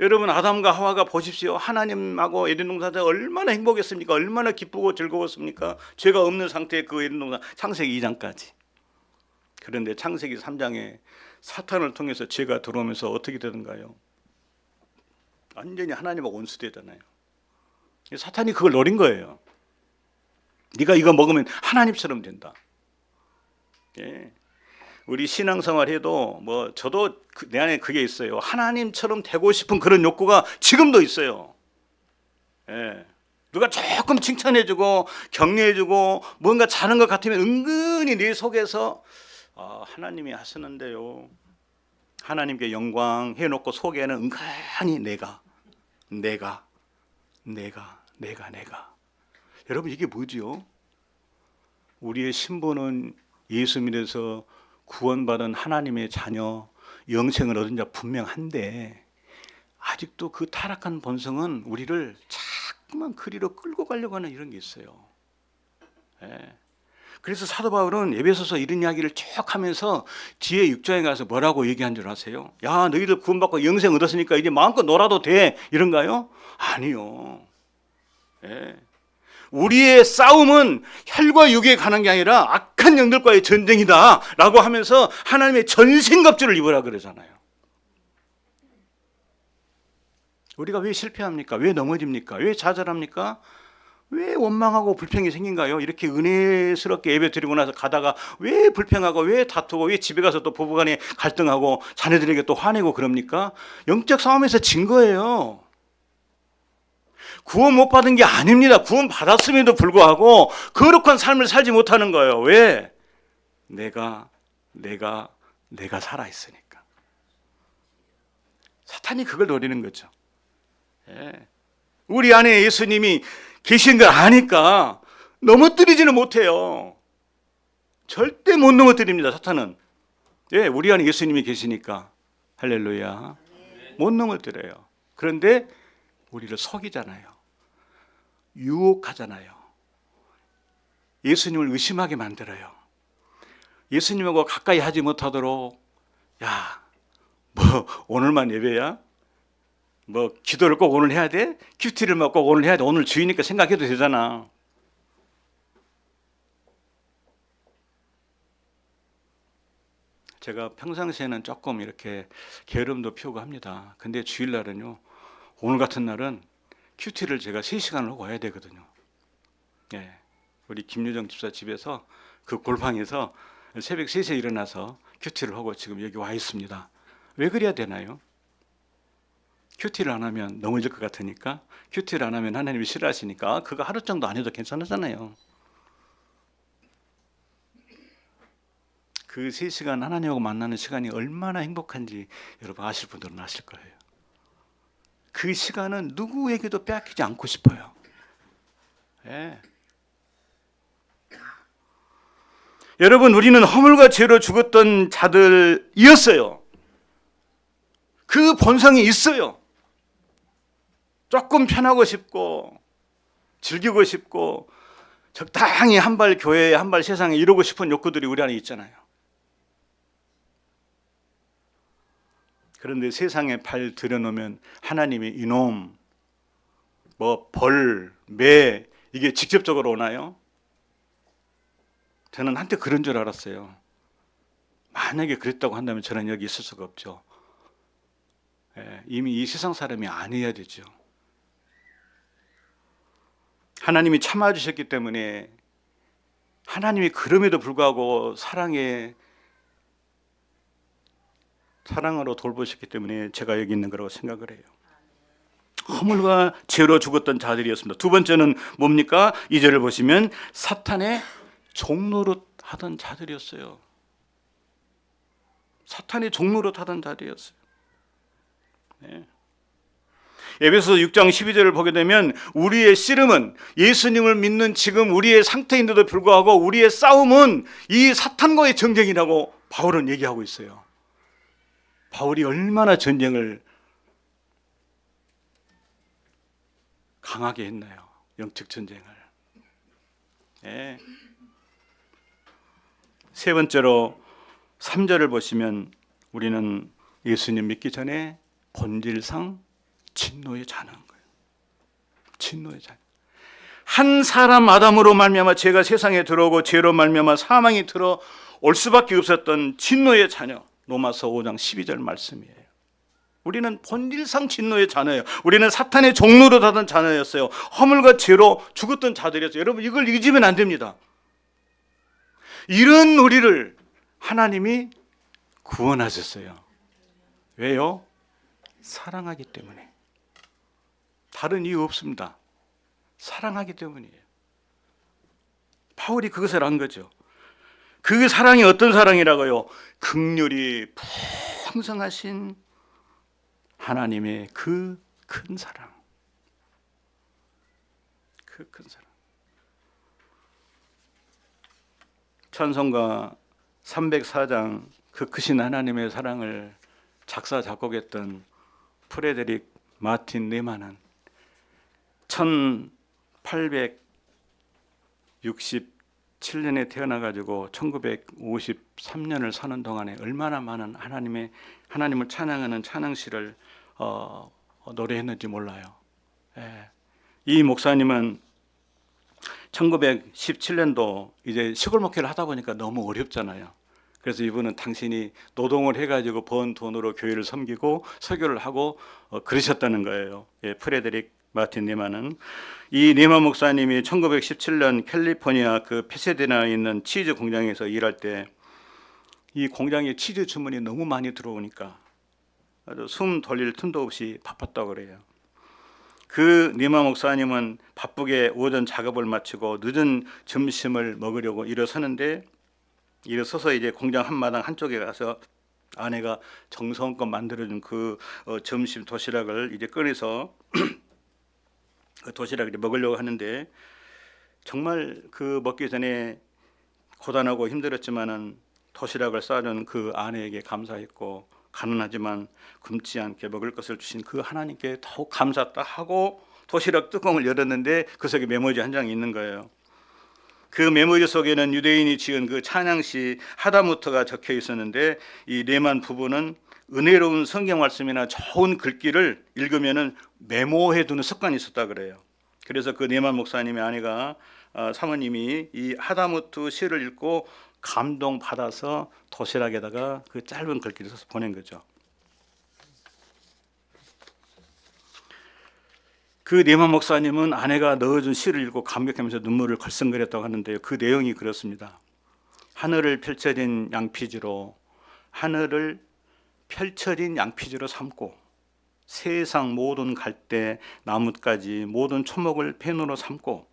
여러분, 아담과 하와가 보십시오. 하나님하고 에덴 동산에서 얼마나 행복했습니까? 얼마나 기쁘고 즐거웠습니까? 죄가 없는 상태의 그 에덴 동산, 창세기 2장까지. 그런데 창세기 3장에 사탄을 통해서 죄가 들어오면서 어떻게 되던가요? 완전히 하나님하고 원수되잖아요. 사탄이 그걸 노린 거예요. 네가 이거 먹으면 하나님처럼 된다. 예. 우리 신앙생활 해도 저도 내 안에 그게 있어요. 하나님처럼 되고 싶은 그런 욕구가 지금도 있어요. 예. 누가 조금 칭찬해주고 격려해주고 뭔가 잘하는 것 같으면 은근히 내 속에서 하나님이 하시는데요. 하나님께 영광 해놓고 속에는 은근히 내가. 여러분, 이게 뭐지요? 우리의 신분은 예수 믿어서 구원받은 하나님의 자녀, 영생을 얻은 자 분명한데 아직도 그 타락한 본성은 우리를 자꾸만 그리로 끌고 가려고 하는 이런 게 있어요. 예. 그래서 사도 바울은 에베소서 이런 이야기를 쭉 하면서 뒤에 6장에 가서 뭐라고 얘기한 줄 아세요? 야, 너희들 구원받고 영생 얻었으니까 이제 마음껏 놀아도 돼, 이런가요? 아니요. 예. 우리의 싸움은 혈과 육에 가는 게 아니라 악한 영들과의 전쟁이다 라고 하면서 하나님의 전신갑주를 입으라 그러잖아요. 우리가 왜 실패합니까? 왜 넘어집니까? 왜 좌절합니까? 왜 원망하고 불평이 생긴가요? 이렇게 은혜스럽게 예배 드리고 나서 가다가 왜 불평하고 왜 다투고 왜 집에 가서 또 부부간에 갈등하고 자녀들에게 또 화내고 그럽니까? 영적 싸움에서 진 거예요. 구원 못 받은 게 아닙니다. 구원 받았음에도 불구하고 거룩한 삶을 살지 못하는 거예요. 왜? 내가 살아있으니까. 사탄이 그걸 노리는 거죠. 예. 우리 안에 예수님이 계신 걸 아니까 넘어뜨리지는 못해요. 절대 못 넘어뜨립니다. 사탄은. 예, 우리 안에 예수님이 계시니까. 할렐루야. 못 넘어뜨려요. 그런데 우리를 속이잖아요. 유혹하잖아요. 예수님을 의심하게 만들어요. 예수님하고 가까이 하지 못하도록, 야, 오늘만 예배야? 기도를 꼭 오늘 해야 돼? 큐티를 꼭 오늘 해야 돼? 오늘 주이니까 생각해도 되잖아. 제가 평상시에는 조금 이렇게 게으름도 피우고 합니다. 근데 주일날은요, 오늘 같은 날은 큐티를 제가 3시간을 하고 와야 되거든요. 예, 우리 김유정 집사 집에서 그 골방에서 새벽 3시에 일어나서 큐티를 하고 지금 여기 와 있습니다. 왜 그래야 되나요? 큐티를 안 하면 넘어질 것 같으니까, 큐티를 안 하면 하나님이 싫어하시니까 그거 하루 정도 안 해도 괜찮잖아요. 그 3시간 하나님하고 만나는 시간이 얼마나 행복한지 여러분 아실 분들은 아실 거예요. 그 시간은 누구에게도 빼앗기지 않고 싶어요. 예. 여러분, 우리는 허물과 죄로 죽었던 자들이었어요. 그 본성이 있어요. 조금 편하고 싶고 즐기고 싶고 적당히 한 발 교회에 한 발 세상에 이루고 싶은 욕구들이 우리 안에 있잖아요. 그런데 세상에 발 들여놓으면 하나님이 이놈, 벌, 매 이게 직접적으로 오나요? 저는 한때 그런 줄 알았어요. 만약에 그랬다고 한다면 저는 여기 있을 수가 없죠. 예, 이미 이 세상 사람이 아니어야 되죠. 하나님이 참아주셨기 때문에, 하나님이 그럼에도 불구하고 사랑으로 돌보셨기 때문에 제가 여기 있는 거라고 생각을 해요. 허물과 죄로 죽었던 자들이었습니다. 두 번째는 뭡니까? 2절을 보시면 사탄의 종노릇 하던 자들이었어요. 사탄의 종노릇 하던 자들이었어요. 네. 에베소서 6장 12절을 보게 되면 우리의 씨름은 예수님을 믿는 지금 우리의 상태인데도 불구하고 우리의 싸움은 이 사탄과의 전쟁이라고 바울은 얘기하고 있어요. 바울이 얼마나 전쟁을 강하게 했나요? 영적 전쟁을. 네. 세 번째로 3절을 보시면 우리는 예수님 믿기 전에 본질상 진노의 자녀인 거예요. 진노의 자녀. 한 사람 아담으로 말미암아 죄가 세상에 들어오고 죄로 말미암아 사망이 들어올 수밖에 없었던 진노의 자녀. 로마서 5장 12절 말씀이에요. 우리는 본질상 진노의 자녀예요. 우리는 사탄의 종로로 다던 자녀였어요. 허물과 죄로 죽었던 자들이었어요. 여러분 이걸 잊으면 안 됩니다. 이런 우리를 하나님이 구원하셨어요. 왜요? 사랑하기 때문에. 다른 이유 없습니다. 사랑하기 때문이에요. 바울이 그것을 안 거죠. 그 사랑이 어떤 사랑이라고요? 긍휼이 풍성하신 하나님의 그 큰 사랑. 그 큰 사랑. 찬송가 304장 그 크신 하나님의 사랑을 작사 작곡했던 프레데릭 마틴 네만은 1867년에 태어나가지고 1953년을 사는 동안에 얼마나 많은 하나님을 찬양하는 찬양시를 노래했는지 몰라요. 예. 이 목사님은 1917년도 이제 시골 목회를 하다 보니까 너무 어렵잖아요. 그래서 이분은 당신이 노동을 해가지고 번 돈으로 교회를 섬기고 설교를 하고 그러셨다는 거예요. 예, 프레데릭 마틴 네만은. 이 네만 목사님이 1917년 캘리포니아 그 페세데나에 있는 치즈 공장에서 일할 때 이 공장에 치즈 주문이 너무 많이 들어오니까 아주 숨 돌릴 틈도 없이 바빴다고 그래요. 그 네만 목사님은 바쁘게 오전 작업을 마치고 늦은 점심을 먹으려고 일어서는데 일어서서 이제 공장 한마당 한쪽에 가서 아내가 정성껏 만들어준 그 점심 도시락을 이제 꺼내서 그 도시락을 먹으려고 하는데 정말 그 먹기 전에 고단하고 힘들었지만은 도시락을 싸준 그 아내에게 감사했고 가난하지만 굶지 않게 먹을 것을 주신 그 하나님께 더욱 감사했다 하고 도시락 뚜껑을 열었는데 그 속에 메모지 한 장이 있는 거예요. 그 메모지 속에는 유대인이 지은 그 찬양시 하다무트가 적혀 있었는데 이 네만 부부는 은혜로운 성경 말씀이나 좋은 글귀를 읽으면은 메모해 두는 습관이 있었다 그래요. 그래서 그 네만 목사님의 아내가 사모님이 이 하다무트 시를 읽고 감동 받아서 도시락에다가 그 짧은 글귀를 써서 보낸 거죠. 그 네만 목사님은 아내가 넣어준 시를 읽고 감격하면서 눈물을 걸썽거렸다고 하는데요. 그 내용이 그렇습니다. 하늘을 펼쳐진 양피지로 삼고 세상 모든 갈대 나뭇가지 모든 초목을 펜으로 삼고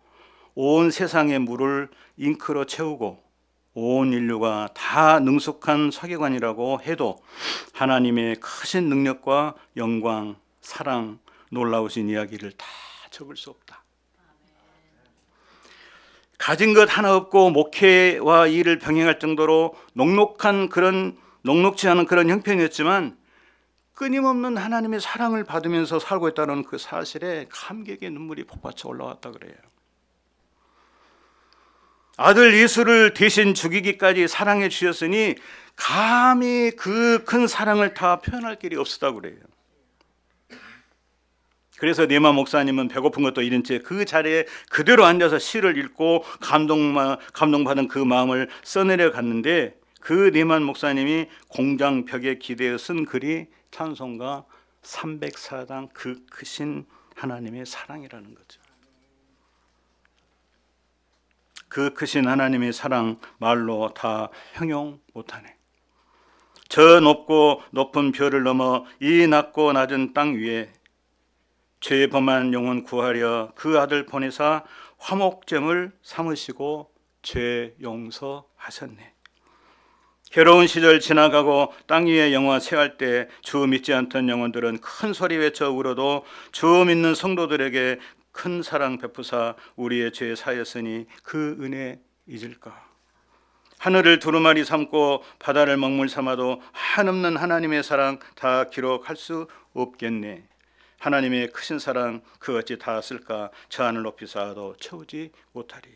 온 세상의 물을 잉크로 채우고 온 인류가 다 능숙한 서기관이라고 해도 하나님의 크신 능력과 영광, 사랑, 놀라우신 이야기를 다 적을 수 없다. 가진 것 하나 없고 목회와 일을 병행할 정도로 녹록지 않은 그런 형편이었지만 끊임없는 하나님의 사랑을 받으면서 살고 있다는 그 사실에 감격의 눈물이 폭받쳐 올라왔다 그래요. 아들 예수를 대신 죽이기까지 사랑해 주셨으니 감히 그 큰 사랑을 다 표현할 길이 없었다고 그래요. 그래서 네만 목사님은 배고픈 것도 잃은 채 그 자리에 그대로 앉아서 시를 읽고 감동받은 그 마음을 써내려 갔는데 그 네만 목사님이 공장 벽에 기대어 쓴 글이 찬송가 304장 그 크신 하나님의 사랑이라는 거죠. 그 크신 하나님의 사랑 말로 다 형용 못하네. 저 높고 높은 별을 넘어 이 낮고 낮은 땅 위에 죄 범한 영혼 구하려 그 아들 보내사 화목제물 삼으시고 죄 용서하셨네. 괴로운 시절 지나가고 땅 위의 영화 체할 때 주 믿지 않던 영혼들은 큰 소리 외쳐 울어도 주 믿는 성도들에게 큰 사랑 베푸사 우리의 죄 사였으니 그 은혜 잊을까? 하늘을 두루마리 삼고 바다를 먹물 삼아도 한없는 하나님의 사랑 다 기록할 수 없겠네. 하나님의 크신 사랑 그 어찌 다 쓸까? 저 하늘 높이 쌓아도 채우지 못하리.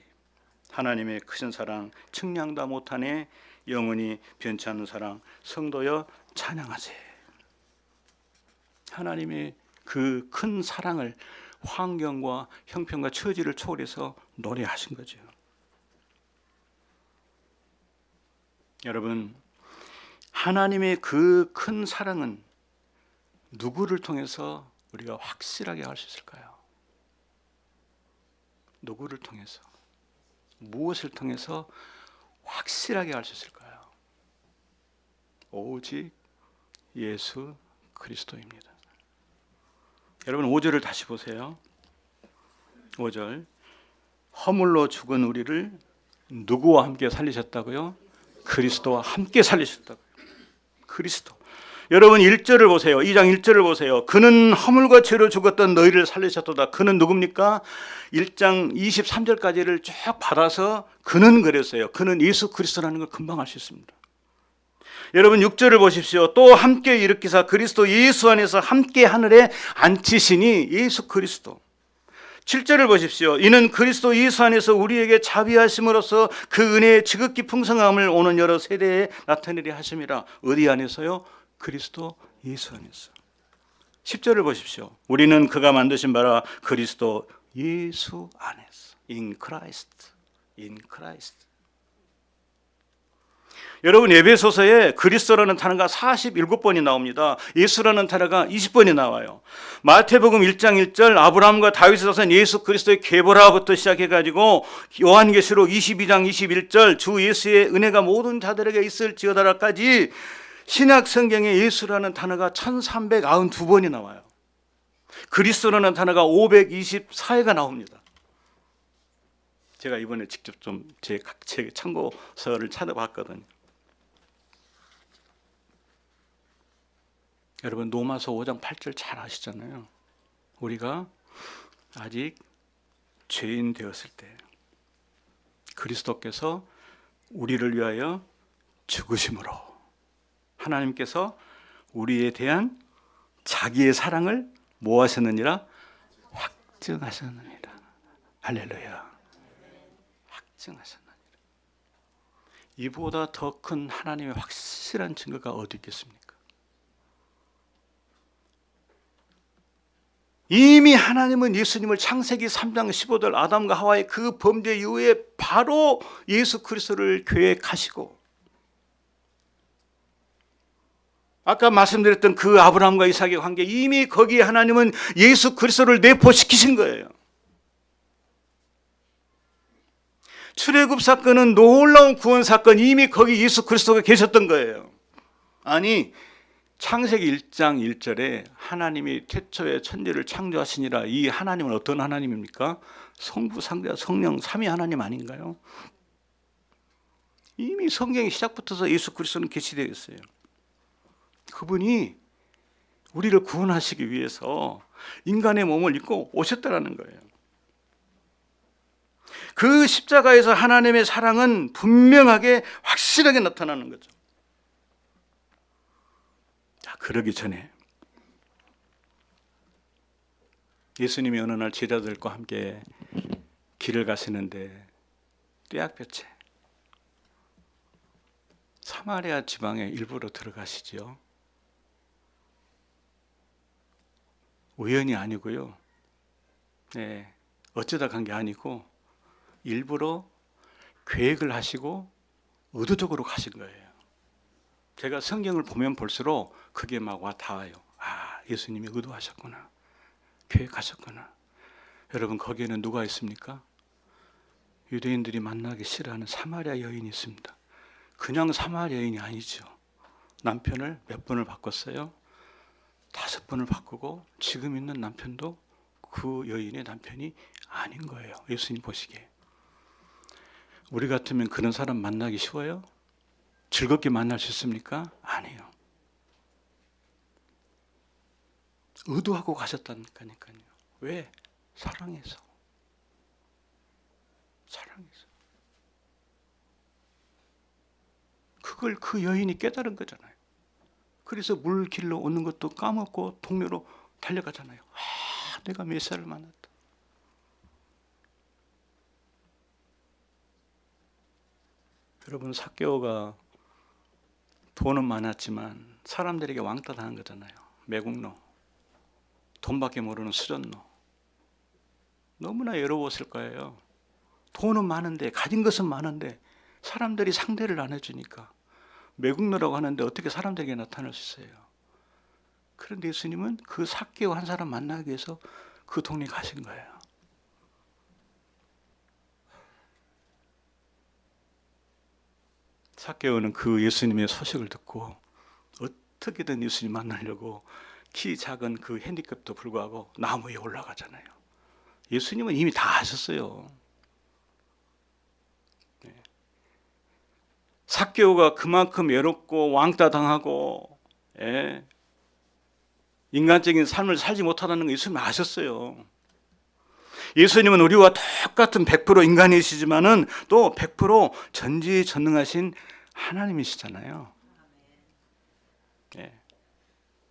하나님의 크신 사랑 측량다 못하네. 영원히 변치 않는 사랑 성도여 찬양하세. 하나님의 그 큰 사랑을 환경과 형편과 처지를 초월해서 노래하신 거죠. 여러분, 하나님의 그 큰 사랑은 누구를 통해서 우리가 확실하게 알 수 있을까요? 누구를 통해서, 무엇을 통해서 확실하게 알 수 있을까요? 오직 예수 그리스도입니다. 여러분 5절을 다시 보세요. 5절, 허물로 죽은 우리를 누구와 함께 살리셨다고요? 그리스도와 함께 살리셨다고요. 그리스도. 여러분 1절을 보세요. 2장 1절을 보세요. 그는 허물과 죄로 죽었던 너희를 살리셨도다. 그는 누굽니까? 1장 23절까지를 쭉 받아서 그는 그랬어요. 그는 예수 그리스도라는 걸 금방 알 수 있습니다. 여러분 6절을 보십시오. 또 함께 일으키사 그리스도 예수 안에서 함께 하늘에 앉히시니 예수 그리스도. 7절을 보십시오. 이는 그리스도 예수 안에서 우리에게 자비하심으로써 그 은혜의 지극히 풍성함을 오는 여러 세대에 나타내려 하심이라. 어디 안에서요? 그리스도 예수 안에서. 10절을 보십시오. 우리는 그가 만드신 바라 그리스도 예수 안에서. In Christ. In Christ. 여러분 에베소서에 그리스도라는 단어가 47번이 나옵니다. 예수라는 단어가 20번이 나와요. 마태복음 1장 1절 아브라함과 다윗의 자손 예수 그리스도의 계보라부터 시작해가지고 요한계시록 22장 21절 주 예수의 은혜가 모든 자들에게 있을지어다라까지 신약 성경에 예수라는 단어가 1392번이 나와요. 그리스도라는 단어가 524회가 나옵니다. 제가 이번에 직접 좀 제 참고서를 찾아봤거든요. 여러분 로마서 5장 8절 잘 아시잖아요. 우리가 아직 죄인 되었을 때 그리스도께서 우리를 위하여 죽으심으로 하나님께서 우리에 대한 자기의 사랑을 뭐 하셨느니라? 확증하셨느니라. 할렐루야. 확증하셨느니라. 이보다 더 큰 하나님의 확실한 증거가 어디 있겠습니까? 이미 하나님은 예수님을 창세기 3장 15절 아담과 하와의 그 범죄 이후에 바로 예수 그리스도를 계획하시고 아까 말씀드렸던 그 아브라함과 이삭의 관계 이미 거기에 하나님은 예수 그리스도를 내포시키신 거예요. 출애굽 사건은 놀라운 구원 사건 이미 거기 예수 그리스도가 계셨던 거예요. 아니 창세기 1장 1절에 하나님이 태초에 천지를 창조하시니라. 이 하나님은 어떤 하나님입니까? 성부, 성자, 성령, 삼위 하나님 아닌가요? 이미 성경의 시작부터 예수 그리스도는 계시되어 있어요. 그분이 우리를 구원하시기 위해서 인간의 몸을 입고 오셨다라는 거예요. 그 십자가에서 하나님의 사랑은 분명하게 확실하게 나타나는 거죠. 그러기 전에 예수님이 어느 날 제자들과 함께 길을 가시는데 떼약볕에 사마리아 지방에 일부러 들어가시죠. 우연이 아니고요. 네, 어쩌다 간 게 아니고 일부러 계획을 하시고 의도적으로 가신 거예요. 제가 성경을 보면 볼수록 그게 막 와 닿아요. 아, 예수님이 의도하셨구나. 계획하셨구나. 여러분 거기에는 누가 있습니까? 유대인들이 만나기 싫어하는 사마리아 여인이 있습니다. 그냥 사마리아 여인이 아니죠. 남편을 몇 번을 바꿨어요? 5번을 바꾸고 지금 있는 남편도 그 여인의 남편이 아닌 거예요. 예수님 보시기에. 우리 같으면 그런 사람 만나기 쉬워요? 즐겁게 만날 수 있습니까? 아니요. 의도하고 가셨다니까요. 왜? 사랑해서. 사랑해서. 그걸 그 여인이 깨달은 거잖아요. 그래서 물길로 오는 것도 까먹고 동료로 달려가잖아요. 아, 내가 메시아를 만났다. 여러분, 삭개오가 돈은 많았지만 사람들에게 왕따 당한 거잖아요. 매국노, 돈밖에 모르는 수전노. 너무나 외로웠을 거예요. 돈은 많은데, 가진 것은 많은데 사람들이 상대를 안 해주니까 매국노라고 하는데 어떻게 사람들에게 나타날 수 있어요? 그런데 예수님은 그 삭개오 한 사람 만나기 위해서 그 동네 가신 거예요. 삭개오는 그 예수님의 소식을 듣고 어떻게든 예수님 만나려고 키 작은 그 핸디캡도 불구하고 나무 위에 올라가잖아요. 예수님은 이미 다 하셨어요. 삭개오가 그만큼 외롭고 왕따 당하고 인간적인 삶을 살지 못하다는 거 예수님은 아셨어요. 예수님은 우리와 똑같은 100% 인간이시지만은 또 100% 전지전능하신 하나님이시잖아요.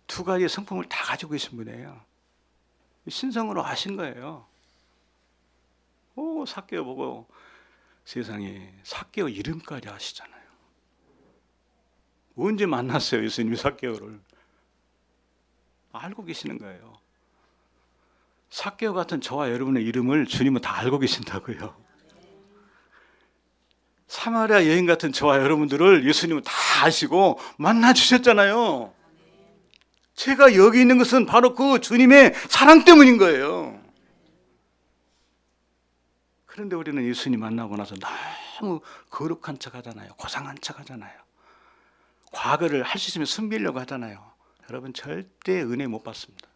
두 가지의 성품을 다 가지고 계신 분이에요. 신성으로 아신 거예요. 오, 삭개오 보고 세상에 삭개오 이름까지 아시잖아요. 언제 만났어요, 예수님이 삭개오를? 알고 계시는 거예요. 삭개오 같은 저와 여러분의 이름을 주님은 다 알고 계신다고요. 사마리아 여인 같은 저와 여러분들을 예수님은 다 아시고 만나 주셨잖아요. 제가 여기 있는 것은 바로 그 주님의 사랑 때문인 거예요. 그런데 우리는 예수님 만나고 나서 너무 거룩한 척 하잖아요. 고상한 척 하잖아요. 과거를 할 수 있으면 숨기려고 하잖아요. 여러분, 절대 은혜 못 받습니다.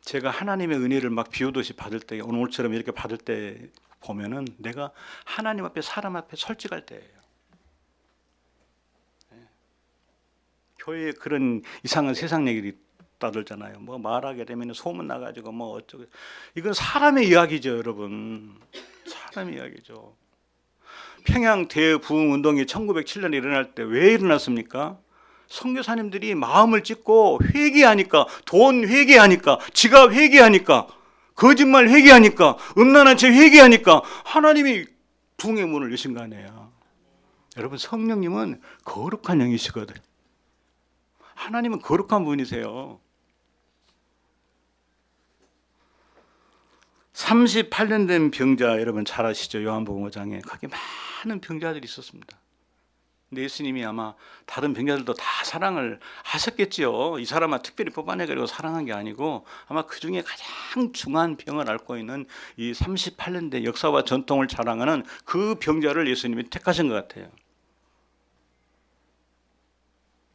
제가 하나님의 은혜를 막 비오듯이 받을 때, 오늘처럼 이렇게 받을 때 보면은 내가 하나님 앞에, 사람 앞에 솔직할 때예요. 교회에 그런 이상한 세상 얘기들이 떠들잖아요. 뭐 말하게 되면 소문 나가지고 뭐 어쩌고. 이건 사람의 이야기죠, 여러분. 사람의 이야기죠. 평양 대부흥 운동이 1907년에 일어날 때 왜 일어났습니까? 선교사님들이 마음을 찢고 회개하니까, 돈 회개하니까, 지갑 회개하니까, 거짓말 회개하니까, 음란한 채 회개하니까 하나님이 부흥의 문을 여신 거 아니에요. 여러분, 성령님은 거룩한 영이시거든. 하나님은 거룩한 분이세요. 38년 된 병자, 여러분 잘 아시죠? 요한복음 5장에 거기 많은 병자들이 있었습니다. 근데 예수님이 아마 다른 병자들도 다 사랑을 하셨겠지요. 이 사람만 특별히 뽑아내가지고 사랑한 게 아니고 아마 그 중에 가장 중한 병을 앓고 있는 이 38년 된 역사와 전통을 자랑하는 그 병자를 예수님이 택하신 것 같아요.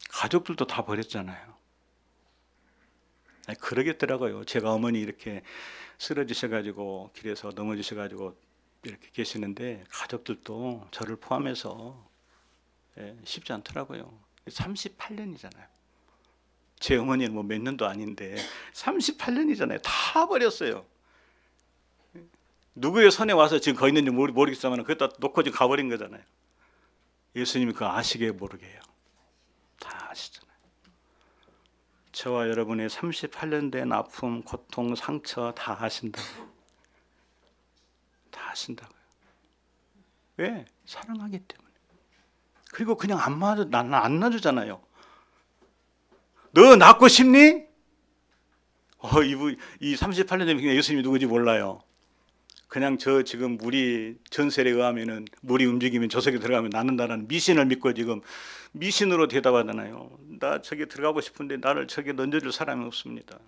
가족들도 다 버렸잖아요. 그러겠더라고요. 제가 어머니 이렇게 쓰러지셔가지고 길에서 넘어지셔가지고 이렇게 계시는데 가족들도 저를 포함해서 쉽지 않더라고요. 38년이잖아요. 제 어머니는 뭐 몇 년도 아닌데 38년이잖아요. 다 버렸어요. 누구의 손에 와서 지금 거 있는지 모르겠지만 그것다 놓고 지금 가버린 거잖아요. 예수님이 그거 아시게 모르게 해요. 다 아시잖아요. 저와 여러분의 38년 된 아픔, 고통, 상처 다 아신다고요. 다 아신다고요. 왜? 사랑하기 때문에. 그리고 그냥 안 놔주잖아요. 너 낳고 싶니? 이 38년 된 예수님이 누구지 몰라요. 그냥 저 지금 물이 전설에 의하면은 물이 움직이면 저 속에 들어가면 낳는다는 미신을 믿고 지금 미신으로 대답하잖아요. 나 저기 들어가고 싶은데 나를 저기 던져줄 사람이 없습니다.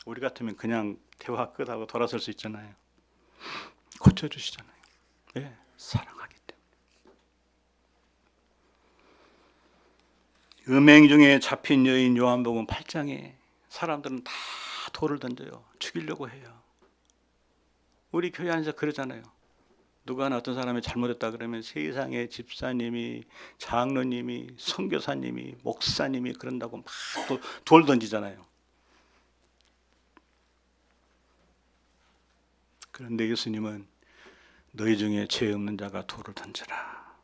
우리 같으면 그냥 대화 끝하고 돌아설 수 있잖아요. 고쳐주시잖아요. 왜? 사랑하기 때문에. 음행 중에 잡힌 여인 요한복음 8장에 사람들은 다 돌을 던져요. 죽이려고 해요. 우리 교회 안에서 그러잖아요. 누가 하나 어떤 사람이 잘못했다 그러면 세상에 집사님이, 장로님이, 선교사님이, 목사님이 그런다고 막 돌 던지잖아요. 그런데 예수님은 너희 중에 죄 없는 자가 돌을 던져라.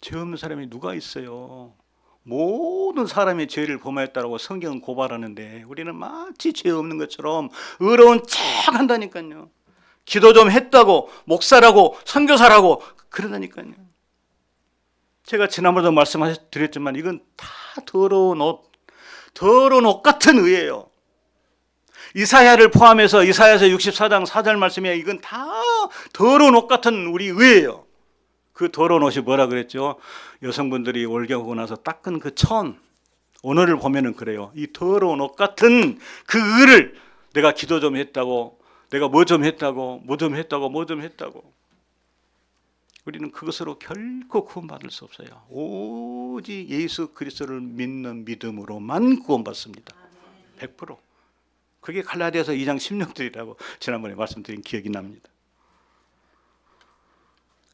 죄 없는 사람이 누가 있어요? 모든 사람이 죄를 범하였다고 성경은 고발하는데 우리는 마치 죄 없는 것처럼 의로운 척 한다니까요. 기도 좀 했다고, 목사라고, 선교사라고 그러다니까요. 제가 지난번에도 말씀드렸지만 이건 다 더러운 옷 같은 의예요. 이사야를 포함해서 이사야서 64장 4절 말씀에 이건 다 더러운 옷 같은 우리 의예요. 그 더러운 옷이 뭐라 그랬죠? 여성분들이 올겨우고 나서 닦은 그 천, 오늘을 보면은 그래요. 이 더러운 옷 같은 그 의를 내가 기도 좀 했다고, 내가 뭐 좀 했다고, 뭐 좀 했다고. 우리는 그것으로 결코 구원받을 수 없어요. 오직 예수 그리스도를 믿는 믿음으로만 구원받습니다. 100%. 그게 갈라디아서 2장 16절이라고 지난번에 말씀드린 기억이 납니다.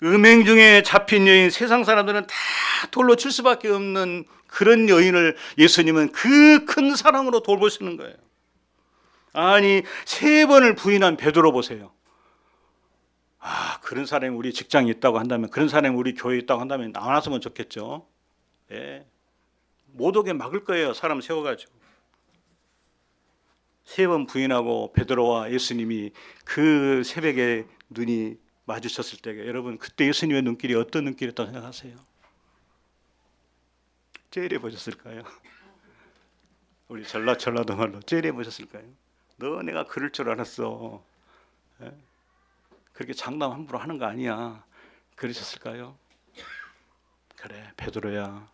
음행 중에 잡힌 여인, 세상 사람들은 다 돌로 칠 수밖에 없는 그런 여인을 예수님은 그 큰 사랑으로 돌보시는 거예요. 아니 3번을 부인한 베드로 보세요. 그런 사람이 우리 직장에 있다고 한다면, 그런 사람이 우리 교회에 있다고 한다면 안 왔으면 좋겠죠. 예. 못 오게 막을 거예요. 사람 세워가지고. 3번 부인하고 베드로와 예수님이 그 새벽에 눈이 마주쳤을 때 여러분 그때 예수님의 눈길이 어떤 눈길이었다고 생각하세요? 째려 보셨을까요? 우리 전라도 말로 째려 보셨을까요? 너 내가 그럴 줄 알았어. 예? 그렇게 장담 함부로 하는 거 아니야. 그러셨을까요? 그래 베드로야,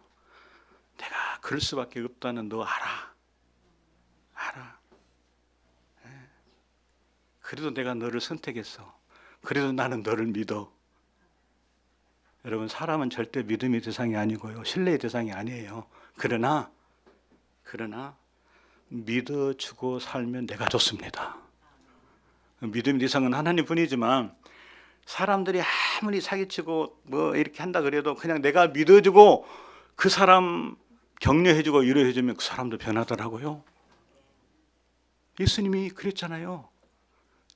내가 그럴 수밖에 없다는 너 알아. 예? 그래도 내가 너를 선택했어. 그래도 나는 너를 믿어. 여러분 사람은 절대 믿음의 대상이 아니고요, 신뢰의 대상이 아니에요. 그러나 믿어주고 살면 내가 좋습니다. 믿음의 대상은 하나님뿐이지만 사람들이 아무리 사기치고 뭐 이렇게 한다 그래도 그냥 내가 믿어주고 그 사람 격려해주고 위로해주면 그 사람도 변하더라고요. 예수님이 그랬잖아요.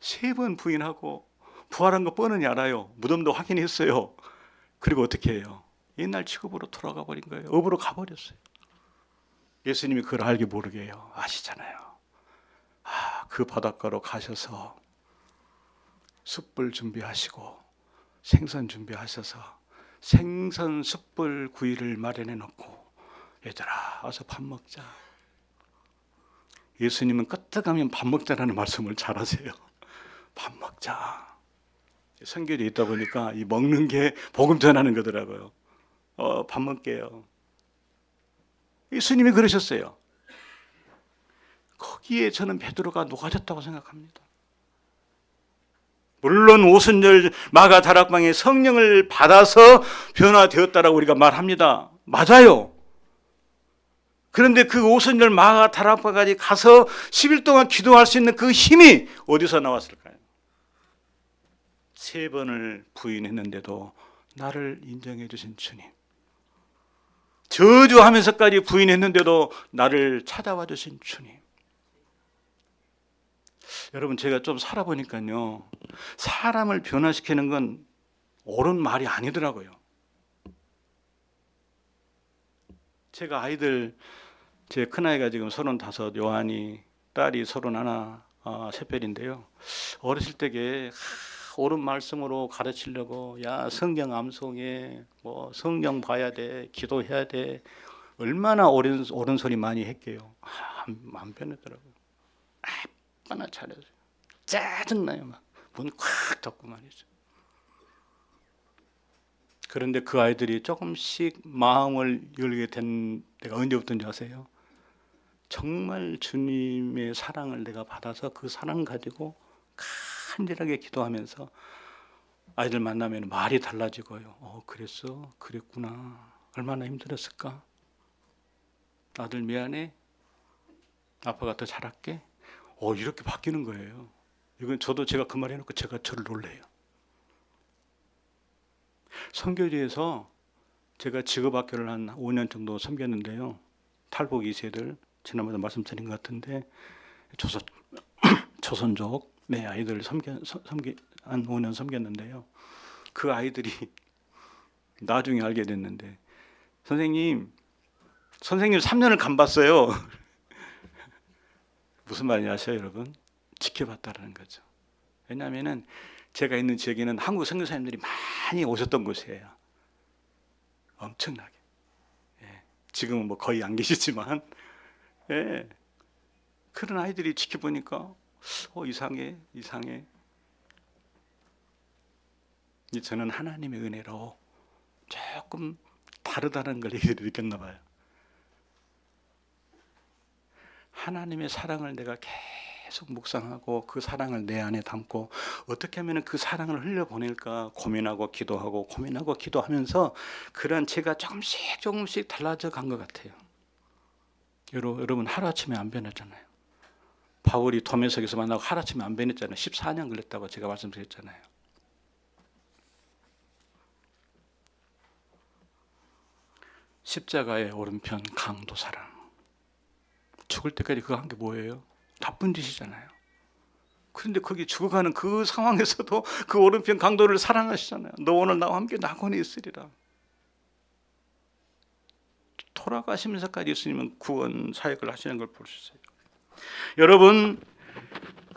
3번 부인하고 부활한 거 뻔히 알아요. 무덤도 확인했어요. 그리고 어떻게 해요? 옛날 취급으로 돌아가 버린 거예요. 업으로 가버렸어요. 예수님이 그걸 알게 모르게 해요. 아시잖아요. 그 바닷가로 가셔서 숯불 준비하시고 생선 준비하셔서 생선 숯불 구이를 마련해 놓고 얘들아 와서 밥 먹자. 예수님은 끄떡하면 밥 먹자라는 말씀을 잘하세요. 밥 먹자. 성경에 있다 보니까 이 먹는 게 복음 전하는 거더라고요. 밥 먹게요. 예수님이 그러셨어요. 거기에 저는 베드로가 녹아졌다고 생각합니다. 물론 오순절 마가 다락방에 성령을 받아서 변화되었다라고 우리가 말합니다. 맞아요. 그런데 그 오순절 마가 다락방까지 가서 10일 동안 기도할 수 있는 그 힘이 어디서 나왔을까요? 3번을 부인했는데도 나를 인정해 주신 주님, 저주하면서까지 부인했는데도 나를 찾아와 주신 주님. 여러분 제가 좀 살아보니까요, 사람을 변화시키는 건 옳은 말이 아니더라고요. 제가 아이들, 제 큰아이가 지금 35, 요한이, 딸이 31, 샛별인데요. 어렸을 때에 옳은 말씀으로 가르치려고 야 성경 암송해, 뭐 성경 봐야 돼, 기도해야 돼, 얼마나 옳은 소리 많이 했게요. 안 변하더라고요. 얼마나 잘해줘요. 짜증나요. 막 문 콱 닫고 말이죠. 그런데 그 아이들이 조금씩 마음을 열게 된 때가 언제부터인지 아세요? 정말 주님의 사랑을 내가 받아서 그 사랑 가지고 간절하게 기도하면서 아이들 만나면 말이 달라지고요. 그랬어? 그랬구나. 얼마나 힘들었을까? 아들 미안해? 아빠가 더 잘할게? 이렇게 바뀌는 거예요. 이건 저도 제가 그 말 해놓고 제가 저를 놀래요. 선교지에서 제가 직업학교를 한 5년 정도 섬겼는데요. 탈북 2세들 지난번에 말씀드린 것 같은데 조선족 아이들을 한 5년 섬겼는데요. 그 아이들이 나중에 알게 됐는데 선생님 3년을 감봤어요. 무슨 말인지 아세요, 여러분? 지켜봤다라는 거죠. 왜냐하면은 제가 있는 지역에는 한국 선교사님들이 많이 오셨던 곳이에요. 엄청나게. 예. 지금은 뭐 거의 안 계시지만, 예. 그런 아이들이 지켜보니까 이상해. 저는 하나님의 은혜로 조금 다르다는 걸 느꼈나 봐요. 하나님의 사랑을 내가 계속 묵상하고 그 사랑을 내 안에 담고 어떻게 하면 그 사랑을 흘려보낼까 고민하고 기도하면서 그런 제가 조금씩 달라져 간 것 같아요. 여러분 하루아침에 안 변했잖아요. 바울이 도메섹에서 만나고 하루아침에 안 변했잖아요. 14년 걸렸다고 제가 말씀드렸잖아요. 십자가의 오른편 강도 사랑. 죽을 때까지 그거 한 게 뭐예요? 나쁜 짓이잖아요. 그런데 거기 죽어가는 그 상황에서도 그 오른편 강도를 사랑하시잖아요. 너 오늘 나와 함께 낙원에 있으리라. 돌아가시면서까지 예수님은 구원 사역을 하시는 걸 볼 수 있어요. 여러분,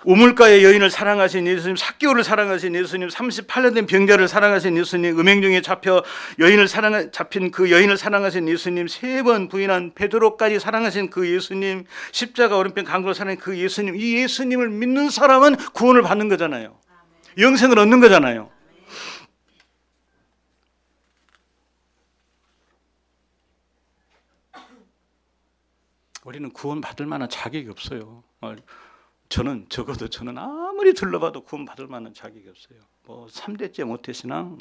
우물가의 여인을 사랑하신 예수님, 삭개오를 사랑하신 예수님, 38년 된 병자를 사랑하신 예수님, 음행중에 잡힌 그 여인을 사랑하신 예수님, 3번 부인한 베드로까지 사랑하신 그 예수님, 십자가 오른편 강도를 사랑하신 그 예수님, 이 예수님을 믿는 사람은 구원을 받는 거잖아요. 영생을 얻는 거잖아요. 우리는 구원 받을 만한 자격이 없어요. 적어도 저는 아무리 둘러봐도 구원 받을 만한 자격이 없어요. 뭐 3대째 모태신앙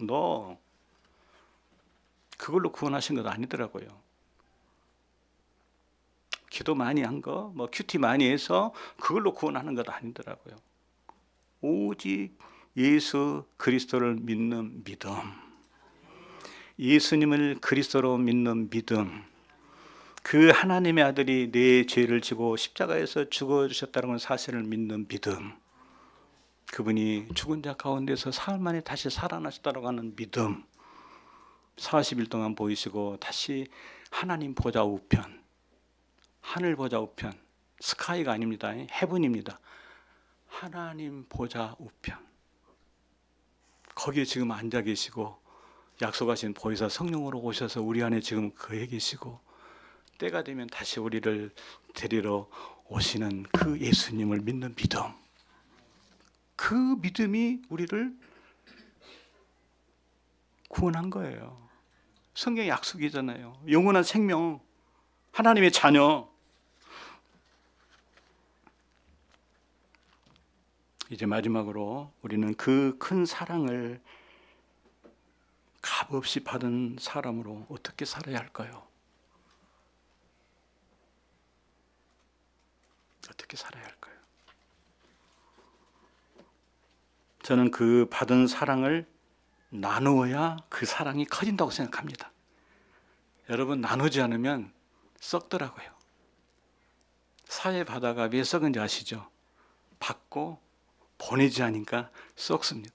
그걸로 구원하신 것 아니더라고요. 기도 많이 한 거, 뭐 큐티 많이 해서 그걸로 구원하는 것 아니더라고요. 오직 예수 그리스도를 믿는 믿음, 예수님을 그리스도로 믿는 믿음, 그 하나님의 아들이 내 죄를 지고 십자가에서 죽어주셨다는 사실을 믿는 믿음, 그분이 죽은 자 가운데서 사흘 만에 다시 살아나셨다고 하는 믿음, 40일 동안 보이시고 다시 하나님 보좌 우편, 하늘 보좌 우편, 스카이가 아닙니다. 헤븐입니다. 하나님 보좌 우편, 거기에 지금 앉아 계시고 약속하신 보혜사 성령으로 오셔서 우리 안에 지금 거해 계시고 때가 되면 다시 우리를 데리러 오시는 그 예수님을 믿는 믿음, 그 믿음이 우리를 구원한 거예요. 성경의 약속이잖아요. 영원한 생명, 하나님의 자녀. 이제 마지막으로 우리는 그 큰 사랑을 값없이 받은 사람으로 어떻게 살아야 할까요? 어떻게 살아야 할까요? 저는 그 받은 사랑을 나누어야 그 사랑이 커진다고 생각합니다. 여러분, 나누지 않으면 썩더라고요. 사회 바다가 왜 썩은지 아시죠? 받고 보내지 않으니까 썩습니다.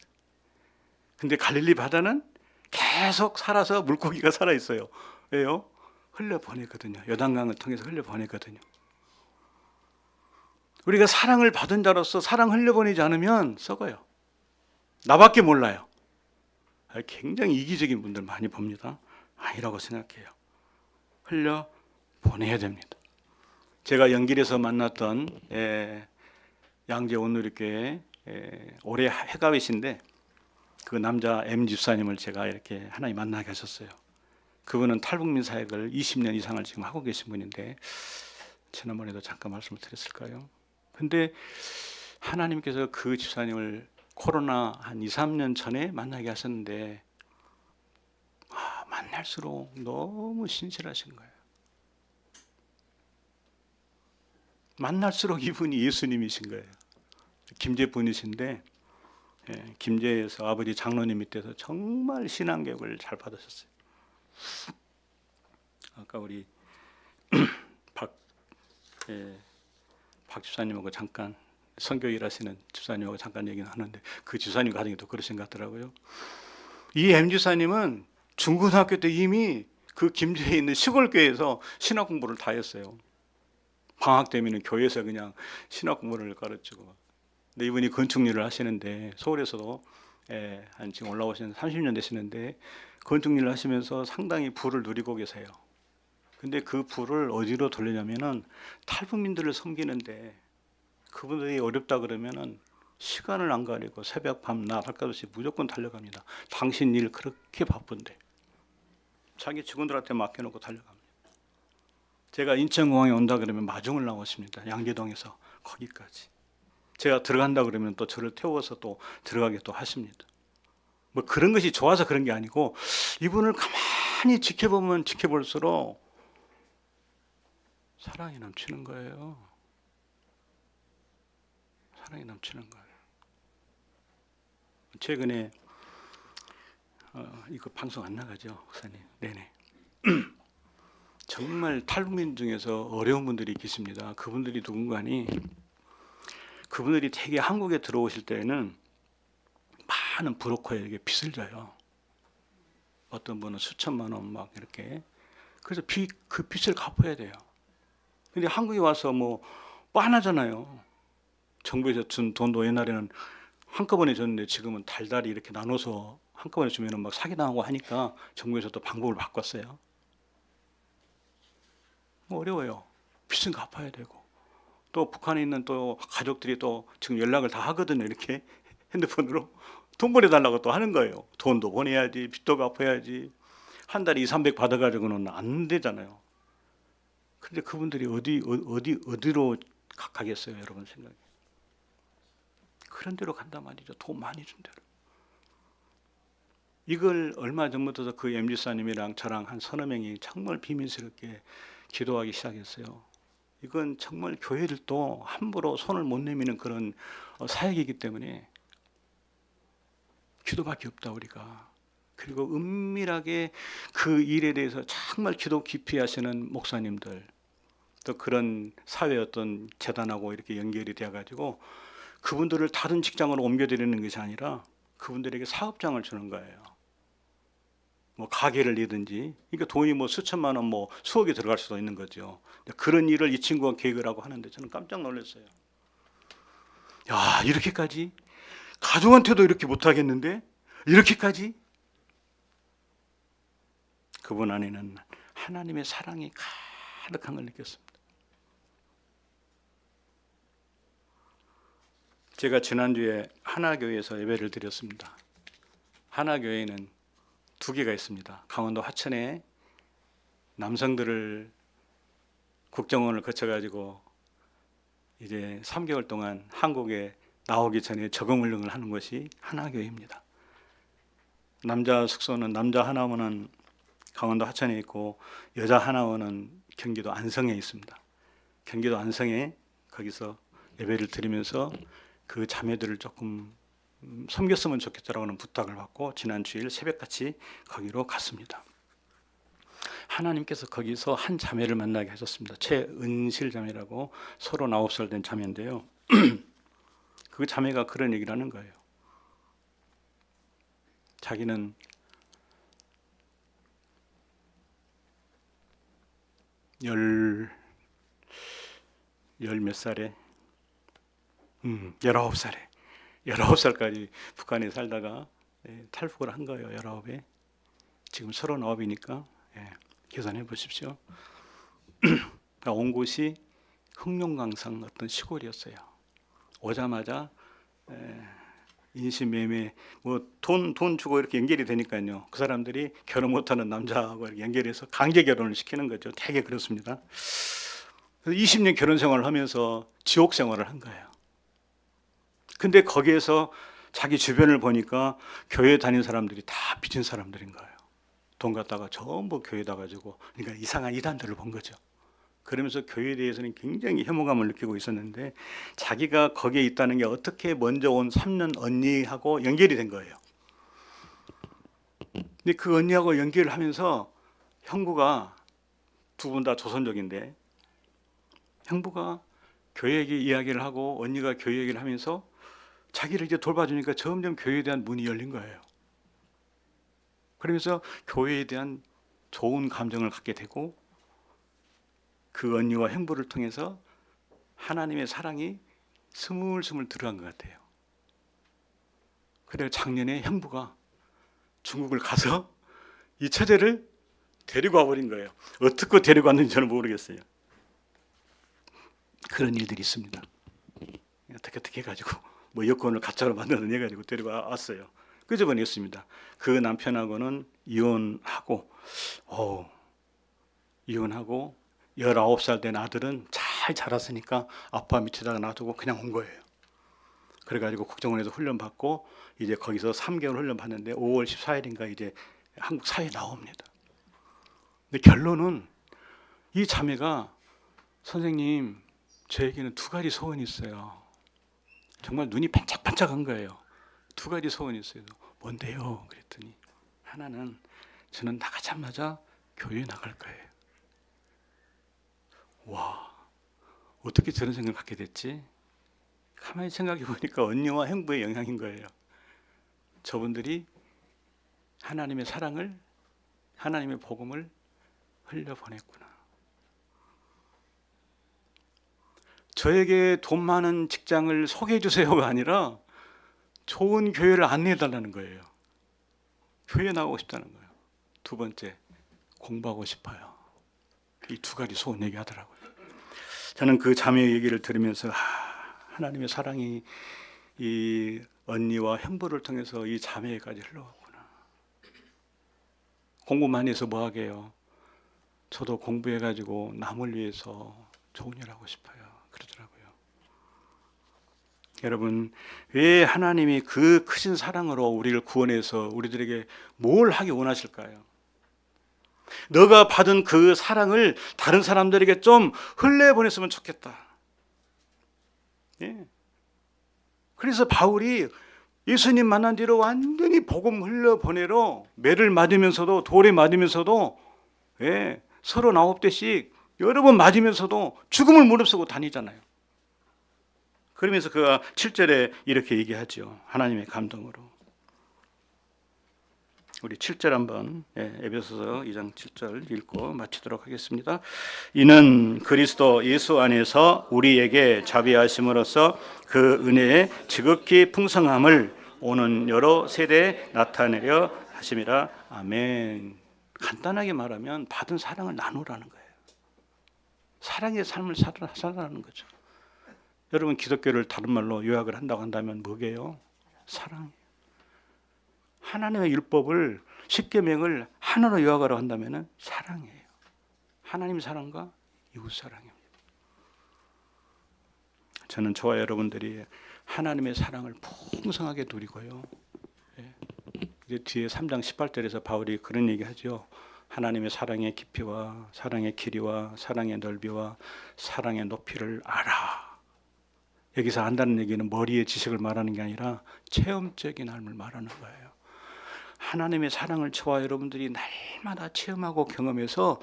근데 갈릴리 바다는 계속 살아서 물고기가 살아있어요. 왜요? 흘려보내거든요. 요단강을 통해서 흘려보내거든요. 우리가 사랑을 받은 자로서 사랑 흘려보내지 않으면 썩어요. 나밖에 몰라요. 굉장히 이기적인 분들 많이 봅니다. 아니라고 생각해요. 흘려보내야 됩니다. 제가 연길에서 만났던 양재 온누리교회 올해 해가위신데 그 남자 M 집사님을 제가 이렇게 하나님 만나게 하셨어요. 그분은 탈북민 사역을 20년 이상을 지금 하고 계신 분인데 지난번에도 잠깐 말씀을 드렸을까요? 근데 하나님께서 그 집사님을 코로나 한 2, 3년 전에 만나게 하셨는데 만날수록 너무 신실하신 거예요. 만날수록 이분이 예수님이신 거예요. 김제 분이신데 김제에서 아버지 장로님 밑에서 정말 신앙교육을 잘 받으셨어요. 아까 우리 박 집사님하고 잠깐 선교 일하시는 집사님하고 잠깐 얘기는 하는데 그 집사님 가정이 또 그러신 것 같더라고요. 이 M 집사님은 중고등학교 때 이미 그 김제에 있는 시골 교회에서 신학 공부를 다 했어요. 방학 되면은 교회에서 그냥 신학 공부를 가르치고. 근데 이분이 건축 일을 하시는데 서울에서도 한 지금 올라오신 30년 되시는데 건축 일을 하시면서 상당히 부를 누리고 계세요. 근데 그 부를 어디로 돌리냐면은 탈북민들을 섬기는데 그분들이 어렵다 그러면은 시간을 안 가리고 새벽 밤낮 할 것 없이 무조건 달려갑니다. 당신 일 그렇게 바쁜데 자기 직원들한테 맡겨놓고 달려갑니다. 제가 인천공항에 온다 그러면 마중을 나오십니다. 양재동에서 거기까지. 제가 들어간다 그러면 또 저를 태워서 또 들어가게 또 하십니다. 뭐 그런 것이 좋아서 그런 게 아니고 이분을 가만히 지켜보면 지켜볼수록 사랑이 넘치는 거예요. 사랑이 넘치는 거예요. 최근에 이거 방송 안 나가죠, 목사님? 네네. 정말 탈북민 중에서 어려운 분들이 계십니다. 그분들이 누군가니 그분들이 되게 한국에 들어오실 때는 많은 브로커에게 빚을 져요. 어떤 분은 수천만 원 막 이렇게. 그래서 그 빚을 갚아야 돼요. 근데 한국에 와서 뭐 뻔하잖아요. 정부에서 준 돈도 옛날에는 한꺼번에 줬는데 지금은 달달이 이렇게 나눠서 한꺼번에 주면은 막 사기당하고 하니까 정부에서 또 방법을 바꿨어요. 어려워요. 빚은 갚아야 되고 또 북한에 있는 또 가족들이 또 지금 연락을 다 하거든요. 이렇게 핸드폰으로 돈 보내달라고 또 하는 거예요. 돈도 보내야지, 빚도 갚아야지. 한 달에 2, 300 받아가지고는 안 되잖아요. 근데 그분들이 어디로 가겠어요, 여러분 생각에? 그런 데로 간단 말이죠. 돈 많이 준 대로. 이걸 얼마 전부터 그 MG사님이랑 저랑 한 서너 명이 정말 비밀스럽게 기도하기 시작했어요. 이건 정말 교회들도 함부로 손을 못 내미는 그런 사역이기 때문에 기도밖에 없다 우리가. 그리고 은밀하게 그 일에 대해서 정말 기도 깊이 하시는 목사님들 또 그런 사회 어떤 재단하고 이렇게 연결이 되어가지고 그분들을 다른 직장으로 옮겨드리는 것이 아니라 그분들에게 사업장을 주는 거예요. 뭐 가게를 내든지, 그러니까 돈이 뭐 수천만 원, 뭐 수억이 들어갈 수도 있는 거죠. 그런 일을 이 친구가 계획을 하고 하는데 저는 깜짝 놀랐어요. 야, 이렇게까지 가족한테도 이렇게 못하겠는데 이렇게까지? 그분 안에는 하나님의 사랑이 가득한 걸 느꼈습니다. 제가 지난주에 하나교회에서 예배를 드렸습니다. 하나교회는 두 개가 있습니다. 강원도 화천에 남성들을 국정원을 거쳐가지고 이제 3개월 동안 한국에 나오기 전에 적응훈련을 하는 것이 하나교회입니다. 남자 숙소는 남자 하나원은 강원도 하천에 있고 여자 하나원은 경기도 안성에 있습니다. 경기도 안성에 거기서 예배를 드리면서 그 자매들을 조금 섬겼으면 좋겠다라고 하는 부탁을 받고 지난 주일 새벽같이 거기로 갔습니다. 하나님께서 거기서 한 자매를 만나게 하셨습니다. 최은실 자매라고 39살 된 자매인데요. 그 자매가 그런 얘기를 하는 거예요. 자기는 열 몇 살에 19살까지 북한에 살다가 탈북을 한 거예요. 19에. 지금 39이니까 계산해 보십시오. 온 곳이 흑룡강산 어떤 시골이었어요. 오자마자 인신매매 뭐 돈 주고 이렇게 연결이 되니까요. 그 사람들이 결혼 못하는 남자하고 이렇게 연결해서 강제 결혼을 시키는 거죠. 되게 그렇습니다. 그래서 20년 결혼 생활을 하면서 지옥 생활을 한 거예요. 근데 거기에서 자기 주변을 보니까 교회 다니는 사람들이 다 빚진 사람들인 거예요. 돈 갖다가 전부 교회에다 가지고, 그러니까 이상한 이단들을 본 거죠. 그러면서 교회에 대해서는 굉장히 혐오감을 느끼고 있었는데 자기가 거기에 있다는 게 어떻게 먼저 온 3년 언니하고 연결이 된 거예요. 근데 그 언니하고 연결을 하면서 형부가 두 분 다 조선족인데 형부가 교회 이야기를 하고 언니가 교회 얘기를 하면서 자기를 이제 돌봐주니까 점점 교회에 대한 문이 열린 거예요. 그러면서 교회에 대한 좋은 감정을 갖게 되고 그 언니와 형부를 통해서 하나님의 사랑이 스물스물 들어간 것 같아요. 그래서 작년에 형부가 중국을 가서 이 처제를 데리고 와버린 거예요. 어떻게 데리고 왔는지 저는 모르겠어요. 그런 일들이 있습니다. 어떻게 해가지고 뭐 여권을 가짜로 만들어내가지고 데리고 왔어요. 그 저번에 있습니다. 그 남편하고는 이혼하고 19살 된 아들은 잘 자랐으니까 아빠 밑에다가 놔두고 그냥 온 거예요. 그래가지고 국정원에서 훈련 받고 이제 거기서 3개월 훈련 받는데 5월 14일인가 이제 한국 사회에 나옵니다. 근데 결론은 이 자매가 선생님 저에게는 두 가지 소원이 있어요. 정말 눈이 반짝반짝한 거예요. 두 가지 소원이 있어요. 뭔데요? 그랬더니 하나는 저는 나가자마자 교회에 나갈 거예요. 와, 어떻게 저런 생각을 갖게 됐지? 가만히 생각해 보니까 언니와 형부의 영향인 거예요. 저분들이 하나님의 사랑을, 하나님의 복음을 흘려보냈구나. 저에게 돈 많은 직장을 소개해 주세요가 아니라 좋은 교회를 안내해 달라는 거예요. 교회 나가고 싶다는 거예요. 두 번째, 공부하고 싶어요. 이 두 가지 소원 얘기하더라고요. 저는 그 자매의 얘기를 들으면서 하나님의 사랑이 이 언니와 형부를 통해서 이 자매에까지 흘러갔구나. 공부 많이 해서 뭐 하게요? 저도 공부해가지고 남을 위해서 좋은 일 하고 싶어요. 그러더라고요. 여러분, 왜 하나님이 그 크신 사랑으로 우리를 구원해서 우리들에게 뭘 하기 원하실까요? 너가 받은 그 사랑을 다른 사람들에게 좀 흘려보냈으면 좋겠다. 예. 그래서 바울이 예수님 만난 뒤로 완전히 복음 흘려보내러 매를 맞으면서도 돌에 맞으면서도 39대씩 여러 번 맞으면서도 죽음을 무릅쓰고 다니잖아요. 그러면서 그가 7절에 이렇게 얘기하죠. 하나님의 감동으로. 우리 7절 한번 에베소서 2장 7절 읽고 마치도록 하겠습니다. 이는 그리스도 예수 안에서 우리에게 자비하심으로써 그 은혜의 지극히 풍성함을 오는 여러 세대에 나타내려 하심이라. 아멘. 간단하게 말하면 받은 사랑을 나누라는 거예요. 사랑의 삶을 살아라는 거죠. 여러분 기독교를 다른 말로 요약을 한다고 한다면 뭐게요? 사랑이에요. 하나님의 율법을 10계명을 하나로 요약하라고 한다면 사랑이에요. 하나님 사랑과 이웃 사랑입니다. 저는 저와 여러분들이 하나님의 사랑을 풍성하게 누리고요. 이제 뒤에 3장 18절에서 바울이 그런 얘기하죠. 하나님의 사랑의 깊이와 사랑의 길이와 사랑의 넓이와 사랑의 높이를 알아. 여기서 안다는 얘기는 머리의 지식을 말하는 게 아니라 체험적인 삶을 말하는 거예요. 하나님의 사랑을 저와 여러분들이 날마다 체험하고 경험해서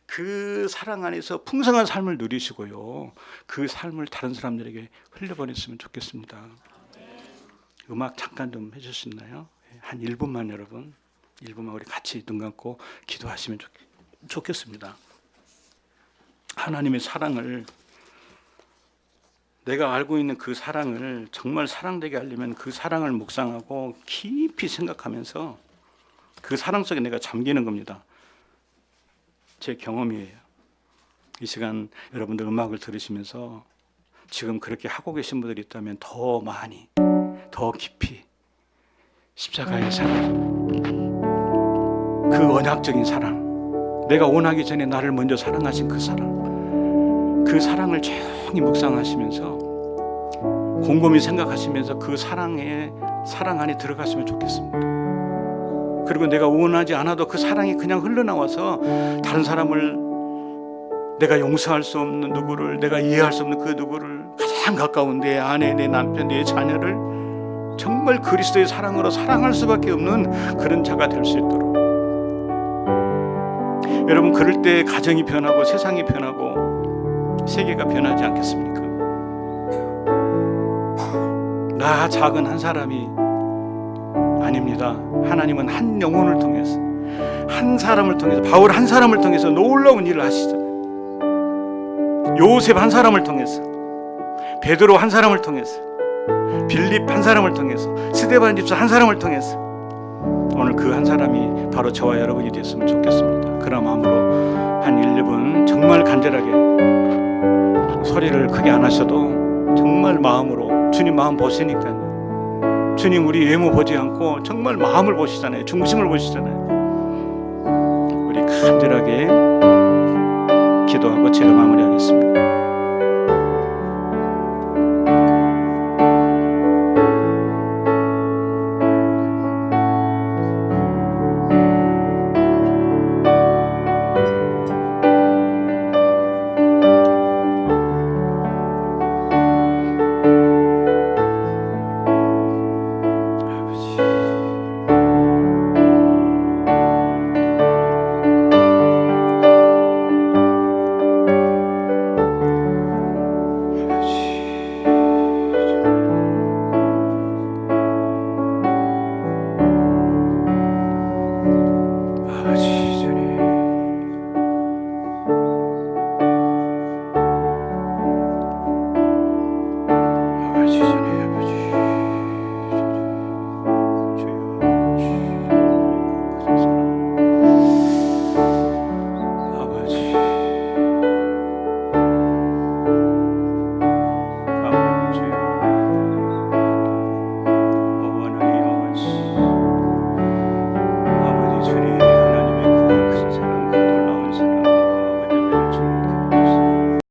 그 사랑 안에서 풍성한 삶을 누리시고요. 그 삶을 다른 사람들에게 흘려보냈으면 좋겠습니다. 음악 잠깐 좀 해줄 수 있나요? 한 1분만 여러분. 1분만 우리 같이 눈 감고 기도하시면 좋겠습니다. 하나님의 사랑을 내가 알고 있는 그 사랑을 정말 사랑되게 하려면 그 사랑을 묵상하고 깊이 생각하면서 그 사랑 속에 내가 잠기는 겁니다. 제 경험이에요. 이 시간 여러분들 음악을 들으시면서 지금 그렇게 하고 계신 분들이 있다면 더 많이, 더 깊이 십자가의 사랑, 그 언약적인 사랑, 내가 원하기 전에 나를 먼저 사랑하신 그 사랑, 그 사랑을 조용히 묵상하시면서 곰곰이 생각하시면서 그 사랑 안에 들어갔으면 좋겠습니다. 그리고 내가 원하지 않아도 그 사랑이 그냥 흘러나와서 다른 사람을 내가 용서할 수 없는 누구를, 내가 이해할 수 없는 그 누구를, 가장 가까운 내 아내, 내 남편, 내 자녀를 정말 그리스도의 사랑으로 사랑할 수밖에 없는 그런 자가 될 수 있도록, 여러분, 그럴 때 가정이 변하고 세상이 변하고 세계가 변하지 않겠습니까? 나 작은 한 사람이 아닙니다. 하나님은 한 영혼을 통해서, 한 사람을 통해서, 바울 한 사람을 통해서 놀라운 일을 하시잖아요. 요셉 한 사람을 통해서, 베드로 한 사람을 통해서, 빌립 한 사람을 통해서, 스데반 집사 한 사람을 통해서 오늘 그 한 사람이 바로 저와 여러분이 됐으면 좋겠습니다. 그런 마음으로 한 1, 2분 정말 간절하게, 소리를 크게 안 하셔도 정말 마음으로, 주님 마음 보시니까요. 주님 우리 외모 보지 않고 정말 마음을 보시잖아요. 중심을 보시잖아요. 우리 간절하게 기도하고 제가 마무리하겠습니다. 아버지,